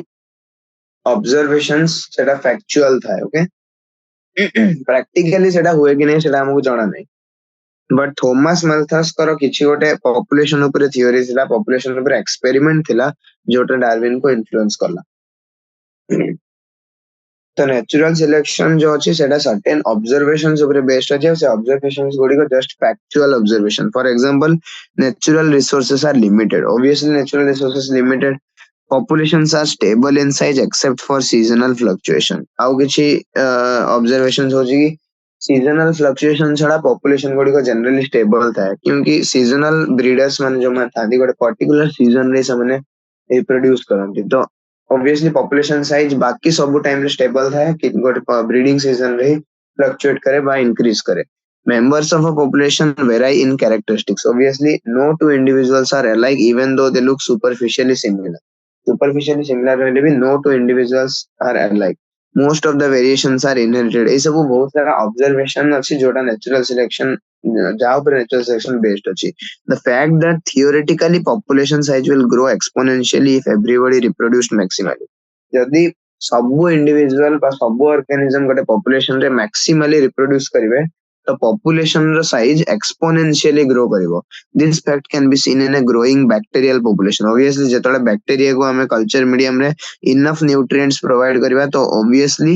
observations सेटा factual था, okay? Practically सेटा हुए कि नहीं सेटा हमको जाना नहीं. बट थॉमस मैल्थस करो किछि गोटे पॉपुलेशन ऊपर थ्योरी थिला पॉपुलेशन ऊपर एक्सपेरिमेंट थिला जोटा डार्विन को इन्फ्लुएंस करला. तो नेचुरल सिलेक्शन जो अछि सेटा सर्टेन ऑब्जर्वेशंस ऊपर बेस्ड अछि. से ऑब्जर्वेशंस गुडी को just factual observation. For example natural resources are limited. Obviously natural resources limited. Populations are stable in size except for seasonal fluctuation. आउ किछि ऑब्जर्वेशंस होछि कि सीजनल फ्लक्चुएशन छड़ा पॉपुलेशन गुडी को जनरली स्टेबल था क्योंकि सीजनल ब्रीडर्स माने जो माने थादी गोटे पर्टिकुलर सीजन रे समने रिप्रोड्यूस करंती. तो ऑब्वियसली पॉपुलेशन साइज बाकी सब टाइम रे स्टेबल था कि गोटे ब्रीडिंग सीजन रे फ्लक्चुएट करे बा इंक्रीज करे. Members of a population vary in characteristics. Obviously, no two individuals are alike even though they look superficially similar. Superficially similar रहले भी no two individuals are alike. Most of the variations are inherited. ये सब बहुत सारा observation अच्छी जोड़ा natural selection जहाँ पर natural selection based अच्छी. The fact that theoretically population size will grow exponentially if everybody reproduced maximally. यदि सब individual बा सब organism गोटे population रे maximally reproduce करिवे तो population row size exponentially grow करिवो. This fact can be seen in a growing bacterial population. Obviously जेतले bacteria को हमें culture medium रे enough nutrients provide करिवा तो obviously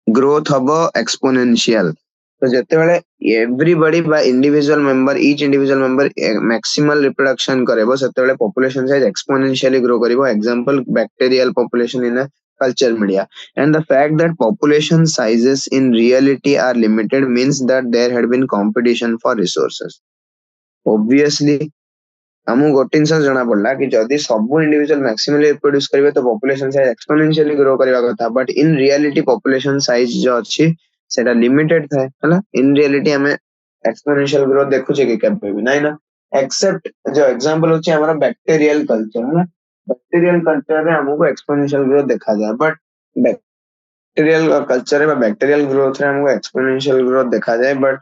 growth हबो exponential. तो जेतेबेले everybody by individual member each individual member maximal reproduction करेबो सेतेबेले population size exponentially grow करिवो. Example bacterial population in a culture media. And the fact that population sizes in reality are limited means that there had been competition for resources. Obviously हमू गोटे जिनस जना पड़ला कि जदि सब individual maximally reproduce करिवे तो population size exponentially grow करबा कथा. But in reality population size जो अछि सेटा लिमिटेड था हैला. इन रियलिटी हमें एक्सपोनेंशियल ग्रोथ देखु छै कि केबे भी नहीं ना. एक्सेप्ट जो एग्जांपल होछि हमरा बैक्टीरियल कल्चर हैला. बैक्टीरियल कल्चर रे हमको एक्सपोनेंशियल ग्रोथ देखा जाए. बट बैक्टीरियल कल्चर रे बैक्टीरियल ग्रोथ रे हमको एक्सपोनेंशियल ग्रोथ देखा जाए. बट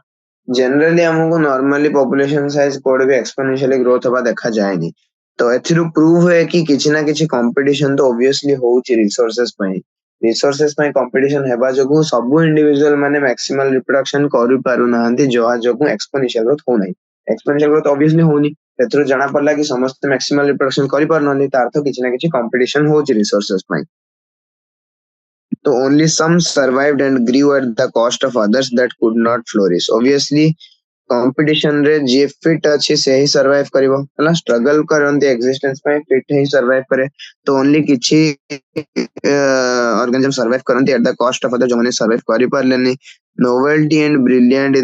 जनरली हमको नॉर्मली पॉपुलेशन साइज कोड भी एक्सपोनेंशियली ग्रोथ होबा देखा जाएनी. तो एथिरु प्रूव है कि किछि ना किछि कंपटीशन तो ऑब्वियसली होउची रिसोर्सेस पई. रिसोर्सेस पई कंपटीशन हेबा जगु सब इंडिविजुअल माने मैक्सिमल रिप्रोडक्शन करि पारु नाहंती जोहा जगु एक्सपोनेंशियल ग्रोथ हो नै. एक्सपोनेंशियल ग्रोथ ऑब्वियसली होनी. एथिरु जाना पड़ला कि समस्त मैक्सिमल रिप्रोडक्शन करि पार नली तार तो किछि ना किछि कंपटीशन होउची रिसोर्सेस पई. So only some survived and grew at the cost of others that could not flourish. Obviously, competition रे जे फिट अच्छी से ही सर्वाइव करिवो हला स्ट्रगल करंती एग्जिस्टेंस में फिट ही सर्वाइव करे तो ओनली किछि ऑर्गेनिज्म सर्वाइव करंती at the cost of other जो माने सर्वाइव करि परलेनी novelty and brilliant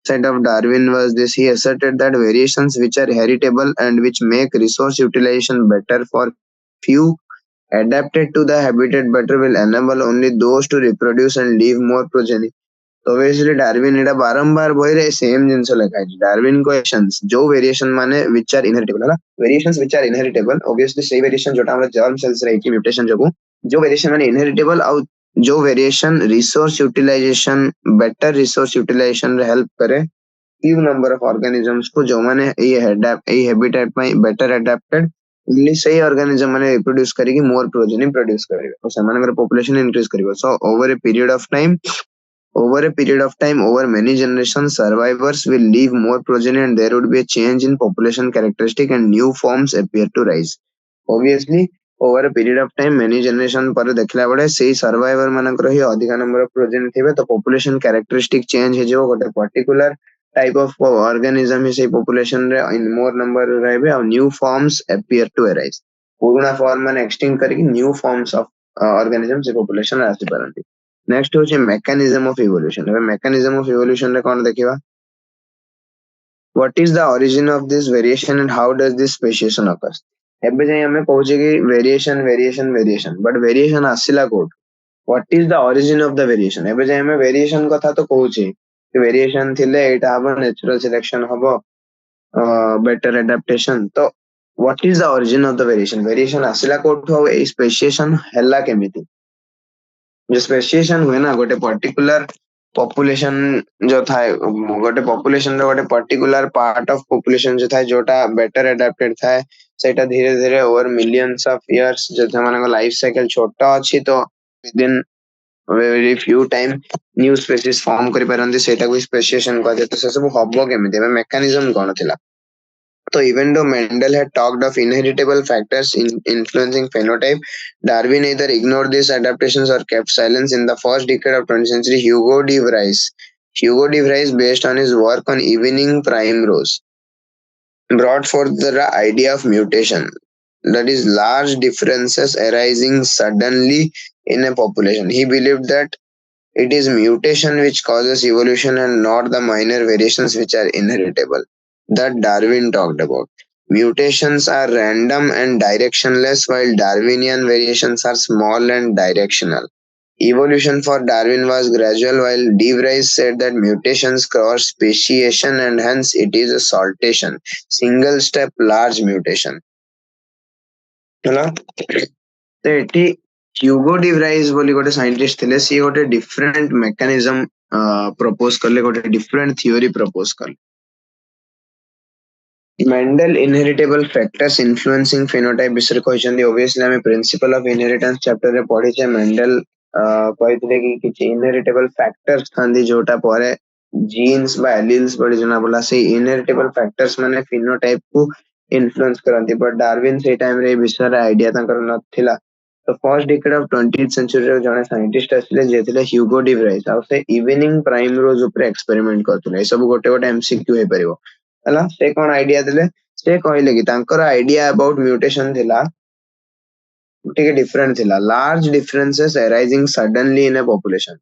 insight of Darwin was this: he asserted that variations which are heritable and which make resource utilization better for few adapted to the habitat better will enable only those to reproduce and leave more progeny. तो obviously Darwin एटा बारंबार बही रे सेम जिंस लिखा है Darwin questions जो वेरिएशन माने व्हिच आर इनहेरिटेबल हला variations which are inheritable obviously सही वेरिएशन जोटा हमरा जर्म सेल्स रे की म्यूटेशन जो वेरिएशन माने इनहेरिटेबल और जो variation resource utilization better resource utilization रे हेल्प करे few number of organisms को जो माने ये habitat में better adapted only सही organism माने reproduce करेगी more progeny produce करेगा और सेमानकर population increase करेगा so over a period of time over many generations survivors will leave more progeny and there would be a change in population characteristic and new forms appear to rise obviously over a period of time many generation पर देखला बड़े सही survivor मानकर ही अधिक number of progeny थिबे तो population characteristic change हे जो गोटे पर्टिकुलर टाइप ऑफ ऑर्गेनिज्म ही सही पॉपुलेशन रे इन मोर नंबर रहबे और new forms appear to arise पुराना फॉर्म माने एक्सटिंक्ट करके न्यू फॉर्म्स ऑफ ऑर्गेनिज्म से पॉपुलेशन आसी पारंती नेक्स्ट होचे मेकानिज्म ऑफ इवोल्यूशन अब मेकानिज्म ऑफ इवोल्यूशन रे कोन देखिबा what is the origin of this variation and how does this speciation occurs एबे जाय हमें कहूचे कि वेरिएशन बट वेरिएशन आसिला कोड what is the origin of the variation एबे जाय हमें वेरिएशन कथा तो कहूचे कि वेरिएशन थिले एटा हबो नेचुरल सिलेक्शन हबो बेटर एडाप्टेशन तो what is the origin of the variation आसिला कोड हो ए स्पेसिएशन हल्ला केमिति जो स्पेसिएशन हुए ना गोटे पर्टिकुलर पॉपुलेशन जो थाए गोटे पॉपुलेशन रो गोटे पर्टिकुलर पार्ट ऑफ पॉपुलेशन जो थाए जोटा बेटर एडाप्टेड थाए सेटा धीरे धीरे ओवर मिलियंस ऑफ इयर्स जो जमाना का लाइफ साइकिल छोटा अछि तो within very few time new species form करि परंती सेटा को स्पेसिएशन कहते तो से सब हबो केमिति मेकानिज्म कोन थिला so even though Mendel had talked of inheritable factors influencing phenotype, Darwin either ignored these adaptations or kept silence. In the first decade of 20th century, Hugo de Vries, based on his work on evening primrose, brought forth the idea of mutation. That is, large differences arising suddenly in a population. He believed that it is mutation which causes evolution and not the minor variations which are inheritable that Darwin talked about. Mutations are random and directionless while Darwinian variations are small and directional. Evolution for Darwin was gradual while De Vries said that mutations cross speciation and hence it is a saltation, single step large mutation. ହେଲା तो ଏଠି ह्यूगो de व्राइज बोली गोटे scientist थिले सी गोटे different mechanism propose करले गोटे different theory propose करले Mendel inheritable factors influencing phenotype विषय कहछन्ती ऑब्वियसली हमें प्रिंसिपल ऑफ इनहेरिटेंस चैप्टर रे पढ़ी छे मेंडल कहथिले कि किछ इनहेरिटेबल फैक्टर्स थांदी जोटा परे जीन्स बा एलील्स बड़ी जना बोला से इनहेरिटेबल फैक्टर्स माने फेनोटाइप को इन्फ्लुएंस करंती बट डार्विन से टाइम रे विषय आइडिया तांकर नथिला तो first decade of 20th century रे जने साइंटिस्ट आसिले जेथिले ह्यूगो डी व्राइज आ से इवनिंग प्राइमरोज ऊपर एक्सपेरिमेंट करथुले सब गोटे गोटे एमसीक्यू हे परिबो हला से कोन आइडिया देले से कहले कि तांकर आइडिया अबाउट म्यूटेशन थिला ଟିକେ डिफरेंट थिला large differences arising suddenly in a population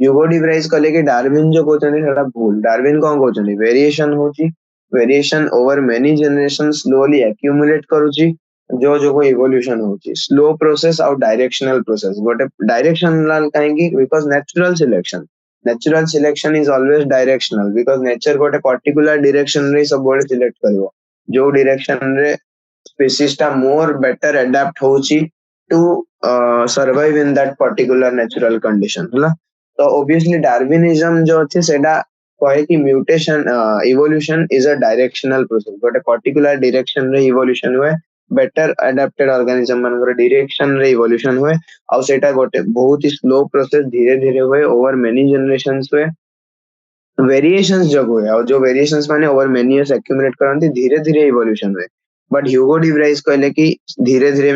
Hugo de Vries कहले कि डार्विन जो कहछन्ती सेटा भूल डार्विन कोन कहछन्ती वेरिएशन होची variation over many generation slowly accumulate करूची जो जो को इवोल्यूशन होची स्लो प्रोसेस और डायरेक्शनल प्रोसेस गोटे डायरेक्शनल काहेकि because natural selection is always directional because nature गोटे पर्टिकुलर डायरेक्शन रे सब बळे सिलेक्ट करबो जो डायरेक्शन रे स्पीसीज टा मोर बेटर अडैप्ट होची to survive in that particular natural condition हला तो ऑब्वियसली डार्विनिज्म जो अछि सेडा कहे कि mutation evolution is a directional process गोटे पर्टिकुलर डायरेक्शन रे इवोल्यूशन हुए बेटर अडैप्टेड ऑर्गेनिज्म मानकर डायरेक्शन रे इवोल्यूशन हुए आ सेटा गोटे बहुत ही स्लो प्रोसेस धीरे धीरे हुए ओवर मेनी जनरेशंस हुए वेरिएशंस जब हुए और जो वेरिएशंस माने ओवर मेनी इयर्स एक्यूमुलेट करंती धीरे धीरे इवोल्यूशन हुए बट ह्यूगो डी व्राइज कहले कि धीरे धीरे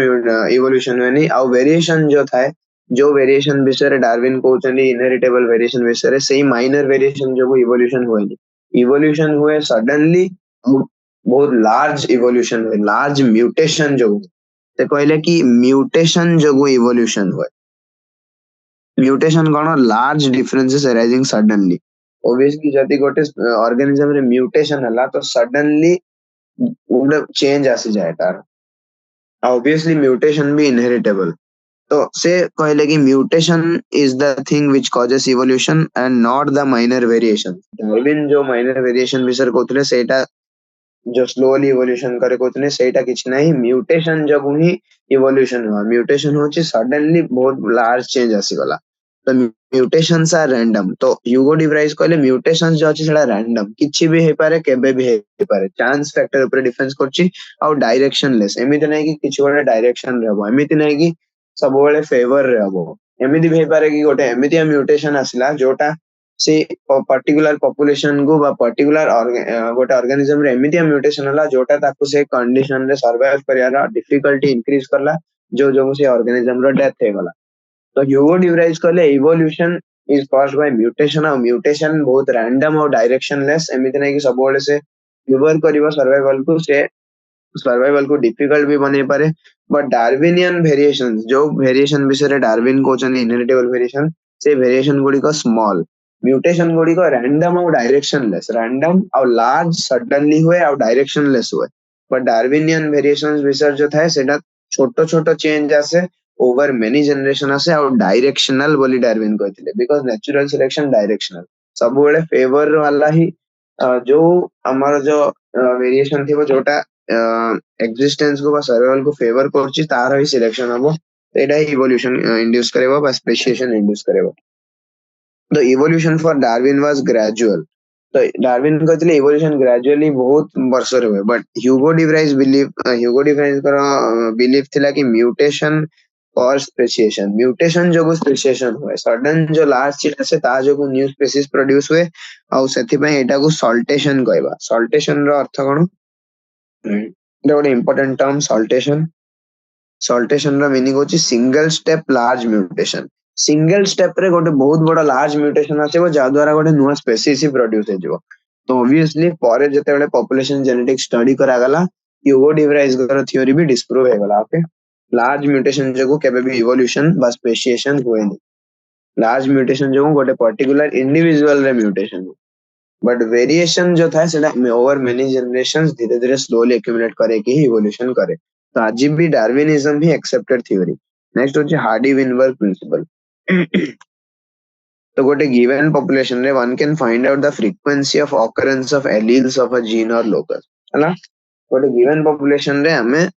इवोल्यूशन हुए नहीं और वेरिएशन जो था जो वेरिएशन विषय डार्विन कहउछन्ती इनहेरिटेबल वेरिएशन विषय से माइनर वेरिएशन जो इवोल्यूशन हुए नहीं इवोल्यूशन हुए सडनली, बहुत लार्ज इवोल्यूशन हुए, लार्ज म्यूटेशन जो हुए, तो कहले कि म्यूटेशन जो इवोल्यूशन हुए। म्यूटेशन कौन? Large differences arising suddenly. Obviously जदि गोटे ऑर्गेनिज्म रे म्यूटेशन हला तो सडनली गोटे चेंज आसी जाए तार। ऑब्वियसली म्यूटेशन भी इनहेरिटेबल। तो से कहले कि mutation is the thing which causes evolution and not the minor variation. Darwin जो माइनर वेरिएशन विषय कहते सेटा जो स्लोली इवोल्यूशन करे कहते सेटा किछ नहीं, म्यूटेशन जब ही इवोल्यूशन हुआ। म्यूटेशन होची सडनली बहुत लार्ज चेंज आसी गला। तो म्यूटेशंस आर रैंडम। तो ह्यूगो डिवराइज कहले म्यूटेशंस जो अछि सेटा रैंडम, किछि भी हे पारे, केबे भी हे पारे, चांस फैक्टर ऊपर डिफेंस करछि। आ डायरेक्शनलेस, एमिति नै कि किछि गोटे डायरेक्शन रहबो, एमिति नै कि सब बेले फेवर रहबो। एमिति भी हे पारे कि गोटे एमिति म्यूटेशन आसिला जोटा से पर्टिकुलर पॉपुलेशन को बा पर्टिकुलर गोटे ऑर्गेनिज्म रे एमिति म्यूटेशन होला जोटा ताकू से कंडीशन रे सर्वाइव करियार डिफिकल्टी इंक्रीज करला, जो जो से ऑर्गेनिज्म रो डेथ हे गला। तो ह्यूगो डिवराइज कहले evolution is caused by mutation. और म्यूटेशन बहुत रैंडम और डायरेक्शनलेस, एमिति नै कि सब बेले से फेवर करिवो सर्वाइवल को डिफिकल्ट भी बने पारे। बट डार्विनियन वेरिएशन, जो वेरिएशन विषय डार्विन कहते इनहेरिटेबल वेरिएशन, से वेरिएशन गुडी को स्मॉल, म्यूटेशन गुडी को रैंडम और डायरेक्शनलेस, रैंडम और लार्ज सडनली हुए और डायरेक्शनलेस हुए। बट डार्विनियन वेरिएशंस विषय जो था सेटा छोटो छोटो चेंज आसे ओवर मेनी जनरेशन आसे और डायरेक्शनल बोली डार्विन कहथिले, बिकॉज़ नेचुरल सिलेक्शन डायरेक्शनल सब बेले फेवर वाला ही जो हमारा जो वेरिएशन थी वो जोटा एक्जिस्टेंस को सर्वाइवल को फेवर करछि तार ही सिलेक्शन हबो। एटा ही इवोल्यूशन इंड्यूस करेबो बा स्पेसिएशन इंड्यूस करेबो। The evolution for Darwin was gradual. तो डार्विन कहथिले इवोल्यूशन ग्रेजुअली बहुत वर्ष रे हुए। बट ह्यूगो डिवराइज कर बिलीफ थिला कि म्यूटेशन और स्पेसिएशन, म्यूटेशन जो स्पेसिएशन हुए, सडन जो लार्ज चीज से ता जो न्यू स्पीसीज प्रोड्यूस हुए और सेथि पय एटा को सल्टेशन कहबा। सल्टेशन रो अर्थ कोन? गोटे इंपोर्टेंट टर्म सल्टेशन। सल्टेशन रो मीनिंग होची single step large mutation. Single step रे गोटे बहुत बड़ा लार्ज म्यूटेशन आसीबो जा द्वारा गोटे नुवा स्पेसीज ही प्रोड्यूस हे जिवो। तो ऑब्वियसली पारे जते बेले पॉपुलेशन जेनेटिक्स स्टडी करा गला, ह्यूगो डिवराइज कर थ्योरी भी डिस्प्रूव हे गला। ओके, लार्ज म्यूटेशन जको केबे भी इवोल्यूशन बा स्पेसिएशन हुए नहीं। लार्ज म्यूटेशन जो गोटे पर्टिकुलर इंडिविजुअल रे म्यूटेशन, बट वेरिएशन जो था सेटा ओवर मेनी जनरेशंस धीरे धीरे स्लोली एक्यूमुलेट करे कि इवोल्यूशन करे। तो आज भी Darwinism he accepted theory. Next होची हार्डी विनबर्ग प्रिंसिपल। तो गोटे गिवन पॉपुलेशन रे one can find out the frequency of occurrence of alleles of a gene और लोकस। हला गोटे गिवन पॉपुलेशन रे हमें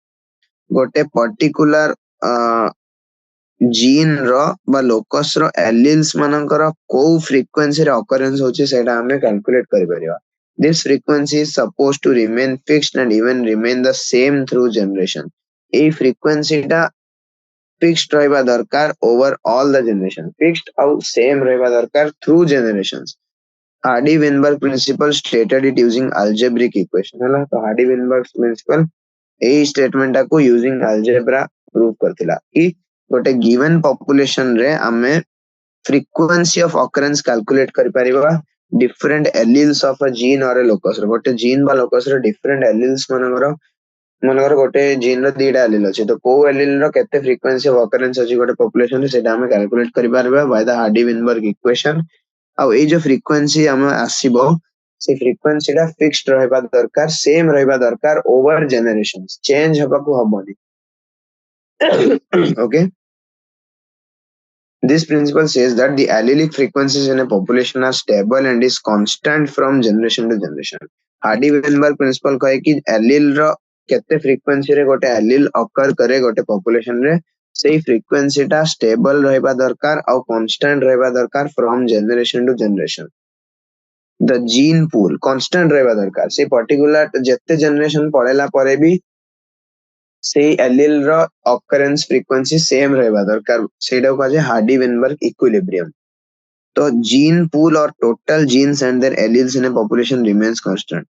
गोटे पर्टिकुलर जीन रो बा लोकस रो एलील्स मानकर को फ्रीक्वेंसी रे ऑकरेंस होची सेटा हमें कैलकुलेट करि परिबा। This frequency is supposed to remain fixed and even remain the same through generation. ए फ्रीक्वेंसी टा फिक्स्ड रहबा दरकार over all the generation, fixed और सेम रहबा दरकार through generations. Hardy Weinberg principle stated it using algebraic equation. हला तो Hardy Weinberg principle ए स्टेटमेंट को यूजिंग अलजेब्रा प्रूव करथिला कि गोटे गिवन पॉपुलेशन रे हमें फ्रीक्वेंसी ऑफ ऑकरेंस कैलकुलेट कर परिबा different alleles of a gene और ए लोकस रे। गोटे जीन बा लोकस रे डिफरेंट एलील्स मनकर गोटे जीन रो दीटा एलील अछि, तो को एलील रो केते फ्रीक्वेंसी ऑफ ऑकरेंस अछि गोटे पॉपुलेशन रे सेटा हमें कैलकुलेट करि परिबा by the Hardy Weinberg equation. आ ए जो फ्रीक्वेंसी हमें आसीबो से फ्रीक्वेंसी टा फिक्स्ड रहबा दरकार, सेम रहबा दरकार ओवर जनरेशंस, चेंज हबा को हबोनी। Okay, this principle says that the allelic frequencies in a population are stable and is constant from generation to generation. Hardy Weinberg principle कहे कि एलील रो केते फ्रीक्वेंसी रे गोटे एलील अकर करे गोटे पॉपुलेशन रे, सेही फ्रीक्वेंसी टा स्टेबल रहबा दरकार और कांस्टेंट रहबा दरकार from generation to generation. The gene pool constant रहबा दरकार, से पर्टिकुलर जत्ते जनरेशन पड़ेला परे भी से एलील रो ऑकरेंस फ्रीक्वेंसी सेम रहबा दरकार, सेटा को जे हार्डी वेनबर्ग इक्विलिब्रियम। तो जीन पूल और total genes and their alleles in a population remains constant.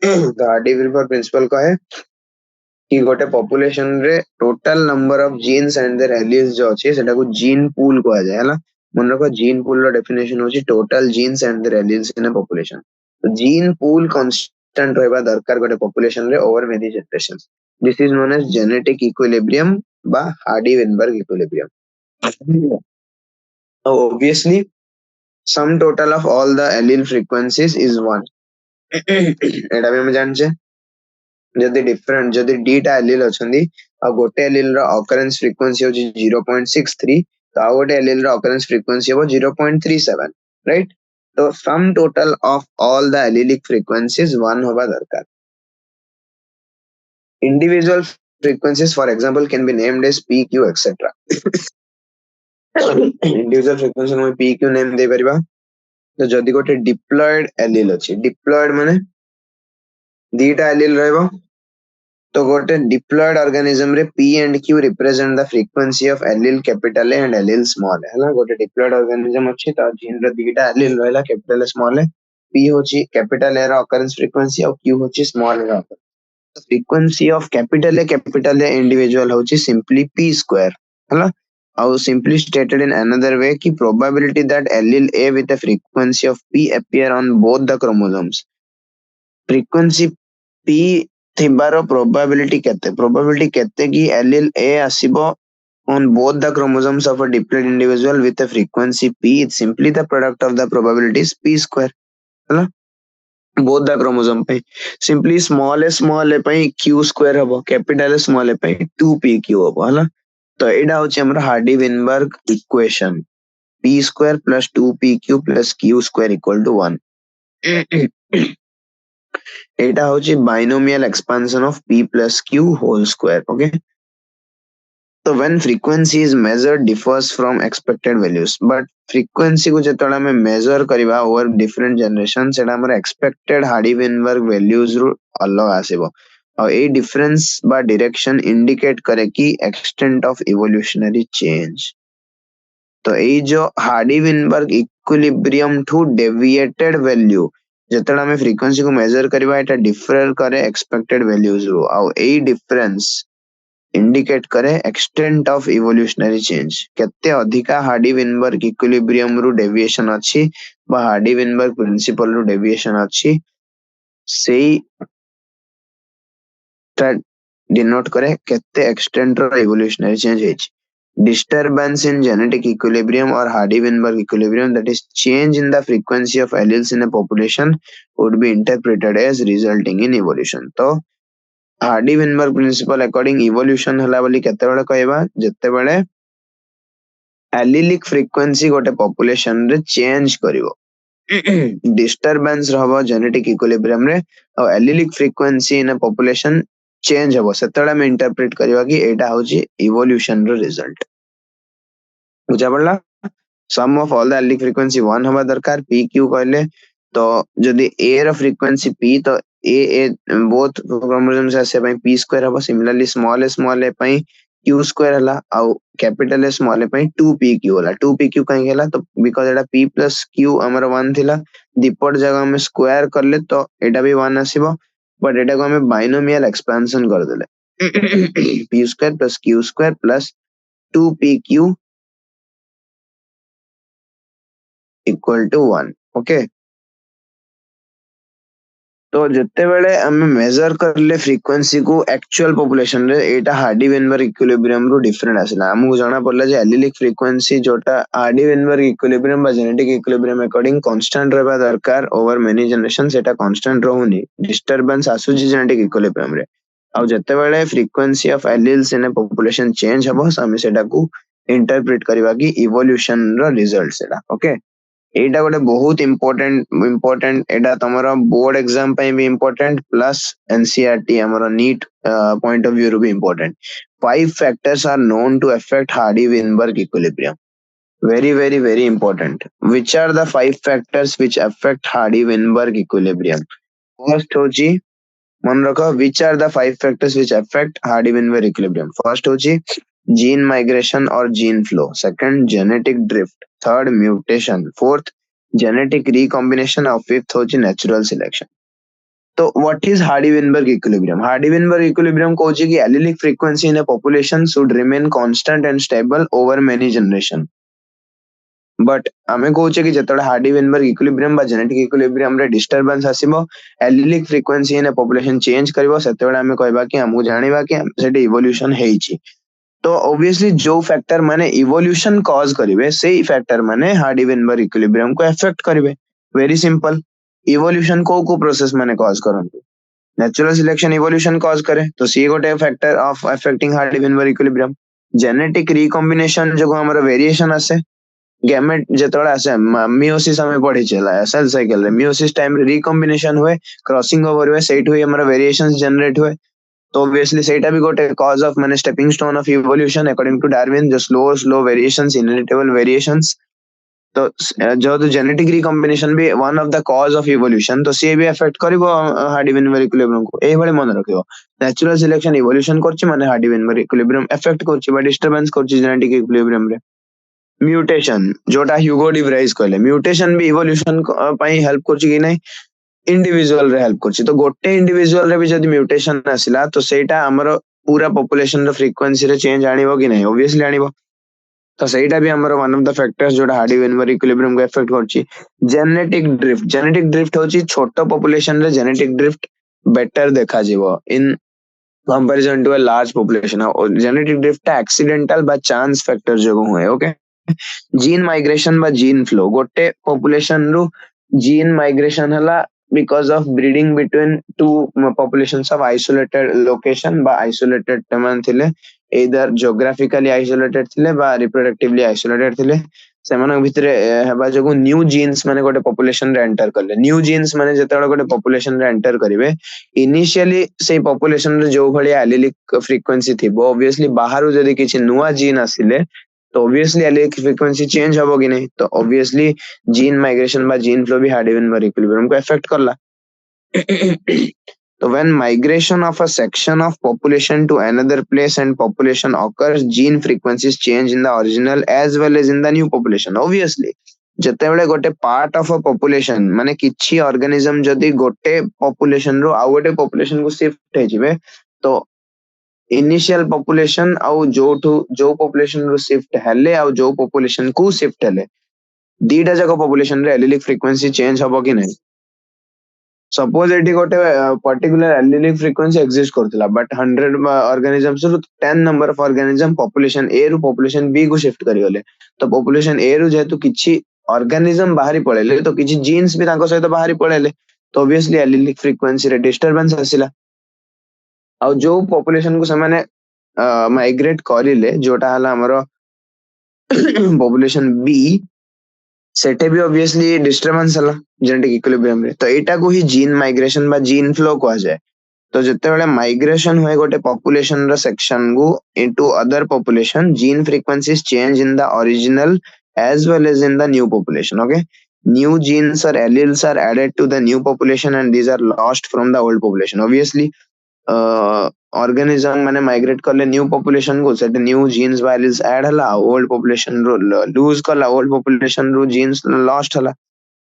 तो हार्डी वेनबर्ग प्रिंसिपल कहे कि गोटे पॉपुलेशन रे total number of genes and their alleles जो अछि सेटा को जीन पूल कहा जाय। हला मन रखो जीन पूल रो डेफिनेशन होची total genes and their alleles in a population. Gene pool constant रहबा दरकार गोटे पॉपुलेशन रे over many generation. This is known as genetic equilibrium बा Hardy Weinberg equilibrium. Obviously sum total of all the allele frequencies is 1. एटा भी हम जानचे जदि different जदि दीटा allele अछंदी आ गोटे एलील रो ऑकरेंस फ्रीक्वेंसी हो 0.63 तो आ गोटे एलील रो ऑकरेंस फ्रीक्वेंसी हो 0.37, राइट. तो sum total of all the allelic frequencies 1 होबा दरकार. Individual frequencies for example can be named as P Q etcetera. Individual frequency में पी क्यू नेम दे परिबा. तो जदि गोटे डिप्लॉयड एलील अछि, डिप्लॉयड माने दीटा एलील रहबो तो गोटे डिप्लॉयड ऑर्गेनिज्म रे p and q represent the frequency of allele capital A and allele small A. हला गोटे डिप्लॉयड ऑर्गेनिज्म अछि त जीन रे दीटा एलील रहला capital A small A. p होची कैपिटल ए रो ऑकरेंस फ्रीक्वेंसी और q होची स्मॉल ए रो. The frequency of capital A individual होची सिंपली p स्क्वायर. हला और simply stated in another way कि probability that allele A with a frequency of p appear on both the chromosomes. frequency p थिबारो probability केते कि allele A आसीबो on both the chromosomes of a diploid individual with a frequency p. It's simply the product of the probabilities p square. हला both the chromosome पे simply small a पे q square हबो, capital A small a पे 2pq हबो. हला तो एडा होची हमरा Hardy-Weinberg equation p square plus 2pq plus q square equal to 1. एटा होची binomial expansion of p plus q whole square. Okay. तो when frequency is measured differs from expected values, but frequency को जेतला हमें measure करिबा over different generation सेटा हमर expected Hardy-Weinberg values रु अलग आसीबो. और ए डिफरेंस बा डायरेक्शन इंडिकेट करे कि एक्सटेंट ऑफ इवोल्यूशनरी चेंज. तो ए जो हार्डी-वेनबर्ग इक्विलिब्रियम टू डेविएटेड वैल्यू जेतला हमें फ्रीक्वेंसी को मेजर करिबा एटा डिफर करे एक्सपेक्टेड वैल्यूज रु. और ए डिफरेंस इंडिकेट करे एक्सटेंट ऑफ इवोल्यूशनरी चेंज. केते अधिका हार्डी-वेनबर्ग इक्विलिब्रियम रु डेविएशन अछि बा हार्डी-वेनबर्ग प्रिंसिपल रु डेविएशन अछि सेई डिनोट करे केते एक्सटेंट रो इवोल्यूशनरी चेंज हेछि. Disturbance in genetic equilibrium or Hardy-Weinberg equilibrium, that is change in the frequency of alleles in a population, would be interpreted as resulting in evolution. तो Hardy-Weinberg principle according evolution हला बोली केते बेले कहबा जत्ते बेले allelic frequency गोटे population रे change करिवो. disturbance रहबो genetic equilibrium रे और allelic frequency in a population change हबो सेतला में इंटरप्रेट करिवा कि एटा होची इवोल्यूशन रो रिजल्ट. बुझा पड़ला. Sum of all the allelic frequency 1 हबा दरकार. p q कहले तो जदी a रो फ्रीक्वेंसी p तो a बोथ क्रोमोसोम्स से पई p स्क्वायर हबो. सिमिलरली स्मॉल a पई q स्क्वायर हला और कैपिटल A स्मॉल a पई 2pq होला. 2pq कहीं हला तो because Etah p plus q हमर 1 थिला दीपट जगह में स्क्वायर करले तो एटा भी 1 आसीबो. बट एटा को हमें बाइनोमियल एक्सपेंशन कर देले p square plus q square plus 2pq equal to 1. Okay. तो जिते बेले हमें मेजर करले फ्रीक्वेंसी को एक्चुअल पॉपुलेशन रे एटा हार्डी-वेनबर्ग इक्विलिब्रियम रो डिफरेंट आसिला. हमहु जाना पड़ला जे एलिलिक फ्रीक्वेंसी जोटा हार्डी-वेनबर्ग इक्विलिब्रियम बा जेनेटिक इक्विलिब्रियम अकॉर्डिंग कांस्टेंट रहबा दरकार ओवर मेनी जनरेशन. सेटा कांस्टेंट रहउनी. डिस्टरबेंस आसुजी जेनेटिक इक्विलिब्रियम रे. और जिते बेले frequency of alleles in a population change हबो हमें सेटा को इंटरप्रेट करबा कि इवोल्यूशन रो रिजल्ट सेटा. ओके. एटा गोटे बहुत इंपोर्टेंट एटा तमरा बोर्ड एग्जाम पे भी इंपोर्टेंट प्लस एनसीईआरटी हमरो नीट पॉइंट ऑफ व्यू रो भी important. 5 factors are known to affect Hardy-Weinberg equilibrium. Very important. Which are the 5 factors which affect Hardy-Weinberg equilibrium? First होची मन रखो which are the 5 factors which affect Hardy-Weinberg equilibrium. First होची gene migration or gene flow. Second, genetic drift. Third, mutation. Fourth, genetic recombination. और fifth होची natural selection. तो what is Hardy-Weinberg equilibrium? Hardy-Weinberg equilibrium को होची कि allelic frequency in a population should remain constant and stable over many generation. But आमे कहूचे कि जेतबे हार्डी-वेनबर्ग इक्विलिब्रियम बा जेनेटिक इक्विलिब्रियम रे डिस्टर्बेंस आसीबो allelic frequency in population change करबो सेतबे आमे कहबा कि हमहु जानिबा कि सेठी इवोल्यूशन हेइची। तो ऑब्वियसली जो फैक्टर माने इवोल्यूशन कॉज करिवे सेही फैक्टर माने हार्डी-वेनबर्ग इक्विलिब्रियम को अफेक्ट करिवे। Very simple. इवोल्यूशन को प्रोसेस माने कॉज करंतु नेचुरल सिलेक्शन इवोल्यूशन कॉज करे तो सी गोटे factor of affecting Hardy-Weinberg equilibrium. Genetic recombination जो हमर वेरिएशन आसे गैमेट जेतबे आसे मियोसिस हमें पढ़ी चला सेल साइकिल रे मियोसिस टाइम रे रिकॉम्बिनेशन हुए क्रॉसिंग ओवर हुए सेट हुए हमारा वेरिएशंस जनरेट हुए तो ऑब्वियसली सेटा भी गोटे कॉज ऑफ माने stepping stone of evolution according to Darwin जो स्लो वेरिएशंस इनहेरिटेबल वेरिएशंस तो जो तो जेनेटिक रिकॉम्बिनेशन भी one of the cause of evolution तो सी भी अफेक्ट करिवो हार्डी-वेनबर्ग इक्विलिब्रियम को एही भली मन रखियो। नेचुरल सिलेक्शन इवोल्यूशन करछि माने हार्डी-वेनबर्ग इक्विलिब्रियम अफेक्ट करछि बा डिस्टर्बेंस करछि जेनेटिक इक्विलिब्रियम रे। म्यूटेशन जोटा ह्यूगो डिवराइज कहले म्यूटेशन भी इवोल्यूशन पई हेल्प करछि कि नहीं इंडिविजुअल रे हेल्प करछि तो गोटे इंडिविजुअल रे भी जदी म्यूटेशन आसिला तो सेटा हमर पूरा पॉपुलेशन रो फ्रीक्वेंसी रे चेंज आनिबो कि नहीं ऑब्वियसली आनिबो तो सेटा भी हमर वन ऑफ द फैक्टर्स जोटा हार्डी-वेनबर्ग इक्विलिब्रियम को अफेक्ट करछि। जेनेटिक ड्रिफ्ट होछि छोटो पॉपुलेशन रे जेनेटिक ड्रिफ्ट बेटर देखा जीवो in comparison to a large population genetic drift accidental बा चांस फैक्टर जो हुए ओके जीन माइग्रेशन बा जीन फ्लो गोटे पॉपुलेशन रु जीन माइग्रेशन हला because of breeding between to populations of isolated location बा आइसोलेटेड मान थिले एदर जियोग्राफिकली आइसोलेटेड थिले बा रिप्रोडक्टिवली आइसोलेटेड थिले सेमानक भितरे हेबा जगु न्यू जीन्स माने गोटे पॉपुलेशन रे एंटर करले न्यू जीन्स माने जेतेबेले गोटे पॉपुलेशन रे एंटर करिवे इनिशियली से पॉपुलेशन रे जो भली एलिलिक फ्रीक्वेंसी थिबो ऑब्वियसली बाहरु जदी किछि नुवा जीन आसिले तो ऑब्वियसली एलिलिक फ्रीक्वेंसी चेंज हबो कि नहीं तो ऑब्वियसली जीन माइग्रेशन बा जीन फ्लो भी हार्डी-वेनबर्ग इक्विलिब्रियम को अफेक्ट करला। So when migration of a section of population to another place and population occurs, gene frequencies change in the original as well as in the new population. Obviously, ଯେତେବେଳେ ଗୋଟେ part of a population ମାନେ କିଛି organism ଯଦି ଗୋଟେ population ରୁ ଆଉ ଗୋଟେ population କୁ shift ହେଇଯିବେ ତ initial population ଆଉ ଯୋଉ population ରୁ shift ହେଲେ ଆଉ ଯୋଉ population କୁ shift ହେଲେ ଦିଟା ଯାକ population ରେ allelic frequency change ହବ କି ନାହିଁ सपोज एटी गोटे पर्टिकुलर एलिलिक फ्रीक्वेंसी एग्जिस्ट करथिला बट 100 ऑर्गेनिजम्स रु 10 number of organism population A रु पॉपुलेशन बी को शिफ्ट करी गले तो पॉपुलेशन ए रु जेतु किछि ऑर्गेनिजम बाहरी पळेले तो किछि जीन्स भी तांको सहित बाहरी पळेले तो ऑब्वियसली एलिलिक फ्रीक्वेंसी रे डिस्टरबेंस आसिला आ जो पॉपुलेशन को समाने माइग्रेट करिले जोटा हला हमरो पॉपुलेशन बी सेटे भी ऑब्वियसली डिस्टरबेंस हला जेनेटिक इक्विलिब्रियम रे तो एटा को ही जीन माइग्रेशन बा जीन फ्लो कहा जाए तो जेतेबेले माइग्रेशन हुए गोटे पॉपुलेशन रो सेक्शन को into other population gene frequencies change in the original as well as in the new population okay new genes or alleles are added to the new population and these are lost from the old population obviously organism माने migrate करले new population को सेट new genes values add हला old population रो lose करला old population रो genes lost हला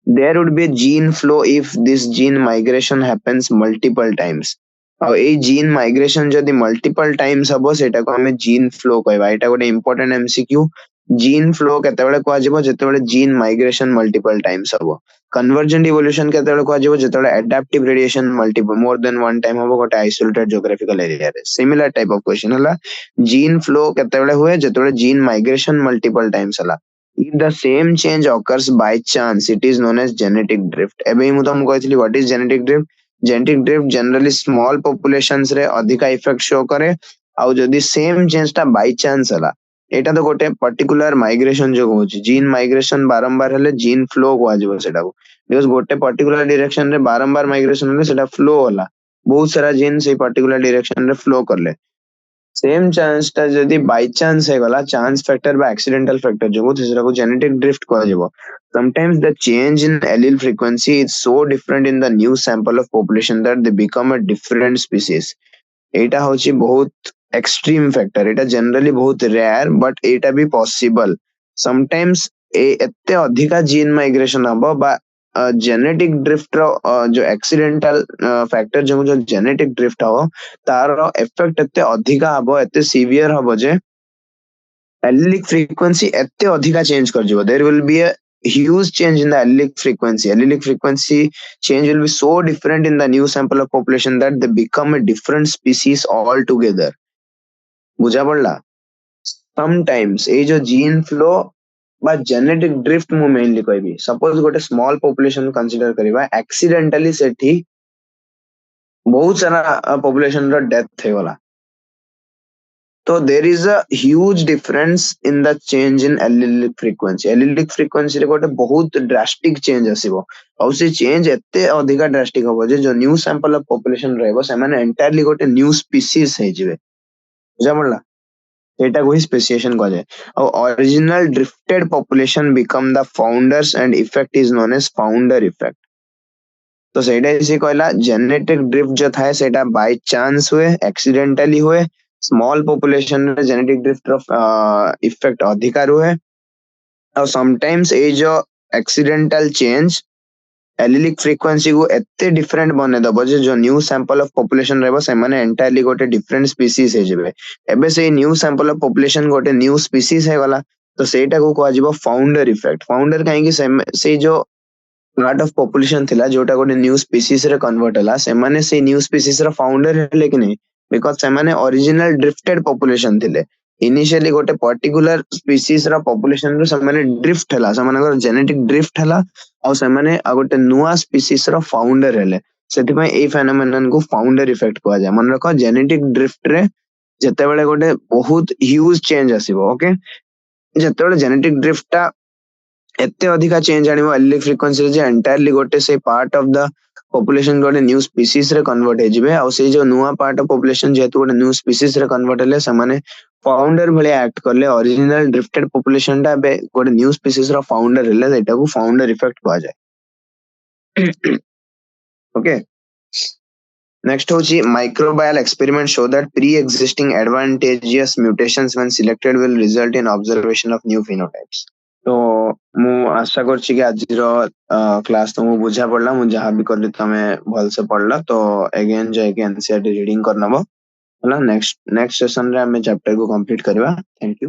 there would be a gene flow if this gene migration happens multiple times ଆଉ ଏଇ ଜିନ୍ ମାଇଗ୍ରେସନ ଯଦି ମଲ୍ଟିପଲ ଟାଇମ୍ସ ହବ ସେଇଟାକୁ ଆମେ ଜିନ୍ ଫ୍ଲୋ କହିବା ଏଇଟା ଗୋଟେ ଇମ୍ପୋର୍ଟାଣ୍ଟ ଏମସିକ୍ୟୁ ଜିନ୍ ଫ୍ଲୋ କେତେବେଳେ କୁହାଯିବ ଯେତେବେଳେ ଜିନ୍ ମାଇଗ୍ରେସନ ମଲ୍ଟିପଲ ଟାଇମ୍ସ ହବ କନଭର୍ଜେଣ୍ଟ ଇଭୋଲ୍ୟୁସନ କେତେବେଳେ କୁହାଯିବ ଯେତେବେଳେ ଆଡାପ୍ଟିଭ ରେଡିଏସନ ମଲ୍ଟିପଲ ମୋର ଦେନ ୱାନ୍ ଟାଇମ ହବ ଗୋଟେ ଆଇସୋଲେଟେଡ ଜିଓଗ୍ରାଫିକାଲ ଏରିଆରେ ସିମିଲାର ଟାଇପ ଅଫ କ୍ୱେଶ୍ଚନ ହେଲା ଜିନ୍ ଫ୍ଲୋ କେତେବେଳେ ହୁଏ ଯେତେବେଳେ ଜିନ୍ ମାଇଗ୍ରେସନ ମଲ୍ଟିପଲ ଟାଇମ୍ସ ହେଲା if the same change occurs by chance it is known as genetic drift ଏବେ ମୁଁ ତମକୁ କହିଥିଲି what is genetic drift generally small populations रे अधिका इफेक्ट शो करे ଆଉ ଯଦି सेम चेंज टा बाय चांस हला एटा तो गोटे पर्टिकुलर माइग्रेशन जो होची जीन माइग्रेशन बारंबार हेले जीन फ्लो को आजिवो सेटा को बिकॉज़ गोटे पर्टिकुलर डायरेक्शन रे बारंबार माइग्रेशन हेले सेटा फ्लो होला बहुत सारा जीन से पर्टिकुलर डायरेक्शन रे फ्लो करले सेम चांस टा जदी बाय चांस है गला चांस फैक्टर बा एक्सीडेंटल फैक्टर जो तीसरा को जेनेटिक ड्रिफ्ट कहा जाबो sometimes the change in allele frequency is so different in the new sample of population that they become a different species एटा होची बहुत एक्सट्रीम फैक्टर एटा जनरली बहुत रेयर बट एटा भी पॉसिबल समटाइम्स एते अधिका जीन माइग्रेशन हबो बा जेनेटिक ड्रिफ्ट रो जो accidental factor जो जेनेटिक ड्रिफ्ट हो तार इफेक्ट एते अधिका हबो एते सीवियर हबो जे allelic frequency एते अधिका change कर जिवो, there will be a huge change in the allelic frequency. Allelic frequency change will be so different in the new sample of population that they become a different species altogether. बुझा पड़ला? Sometimes ଏଇ जो gene flow বা genetic drift ମୁଁ mainly କହିବି, suppose ଗୋଟେ small population consider କରିବା, accidentally ସେଠି ବହୁତ ସାରା population ର death ହେଇଗଲା, तो there is a huge difference in the change in allelic frequency. Allelic frequency रे गोटे बहुत drastic change आसीबो, और से change एते अधिका drastic हबो जे जो new sample of population रहबो ସେମାନେ entirely गोटे new species ହେଇजिवे, बुझा पड़ला? एटा को ही speciation कहे, और original drifted population become the founders and effect is known as founder effect. तो ସେଇଟା ସେ କହିଲା genetic drift जो थाए ସେଇଟା by chance हुए, accidentally हुए, small population रे genetic drift ର effect अधिका रुहे, और sometimes ଏଇ जो accidental change allelic frequency को एते different बने दबो जे जो new sample of population रहबो ସେମାନେ entirely गोटे different species हे जेबे, एबे से new sample of population गोटे new species हे गला, तो ସେଇଟା को कहवा जिवो founder effect. founder काहे कि से जो पार्ट ऑफ पॉपुलेशन थिला जोटा गोटे न्यू स्पीसीज रे कन्वर्ट हला, सेमाने से न्यू स्पीसीज रा फाउंडर हेले कि नहीं, बिकॉज सेमाने ओरिजिनल ड्रिफ्टेड पॉपुलेशन थिले. इनिशियली गोटे पर्टिकुलर स्पीसीज रा पॉपुलेशन रो सेमाने ड्रिफ्ट हला, सेमानकर जेनेटिक ड्रिफ्ट हला, और सेमाने आ गोटे नुआ स्पीसीज रा फाउंडर हेले. सेति ए फेनोमेनन को फाउंडर इफेक्ट कहवा जाय. मन रखो जेनेटिक ड्रिफ्ट रे जेतेबेले गोटे बहुत ह्यूज चेंज आसीबो, ओके, जेतेबेले जेनेटिक ड्रिफ्ट टा एते अधिका चेंज आनिबो allelic frequency रे जे एंटायरली गोटे से पार्ट ऑफ द पॉपुलेशन गोटे न्यू स्पीसीज रे कन्वर्ट हे जिवे, और से जो नुआ पार्ट ऑफ पॉपुलेशन जेतु गोटे न्यू स्पीसीज रे कन्वर्ट हेले समाने फाउंडर भले एक्ट करले, ओरिजिनल ड्रिफ्टेड पॉपुलेशन टा बे गोटे न्यू स्पीसीज रो फाउंडर हेले, एटा को फाउंडर इफेक्ट कहा जाय. ओके, नेक्स्ट होची microbial experiments show that pre-existing advantageous mutations when selected will result in observation of new phenotypes. तो ମୁଁ ଆଶା କରୁଛି କି ଆଜିର କ୍ଲାସ ତମକୁ ବୁଝା ପଡିଲା, ମୁଁ ଯାହା ବି କଲି ତମେ ଭଲସେ ପଢିଲା, ତ again ଯାଇକି NCERT ରିଡିଂ କରିନବ ହେଲା. ନେକ୍ସଟ ସେସନ ରେ ଆମେ ଚାପ୍ଟର କୁ କମ୍ପ୍ଲିଟ କରିବା. Thank you.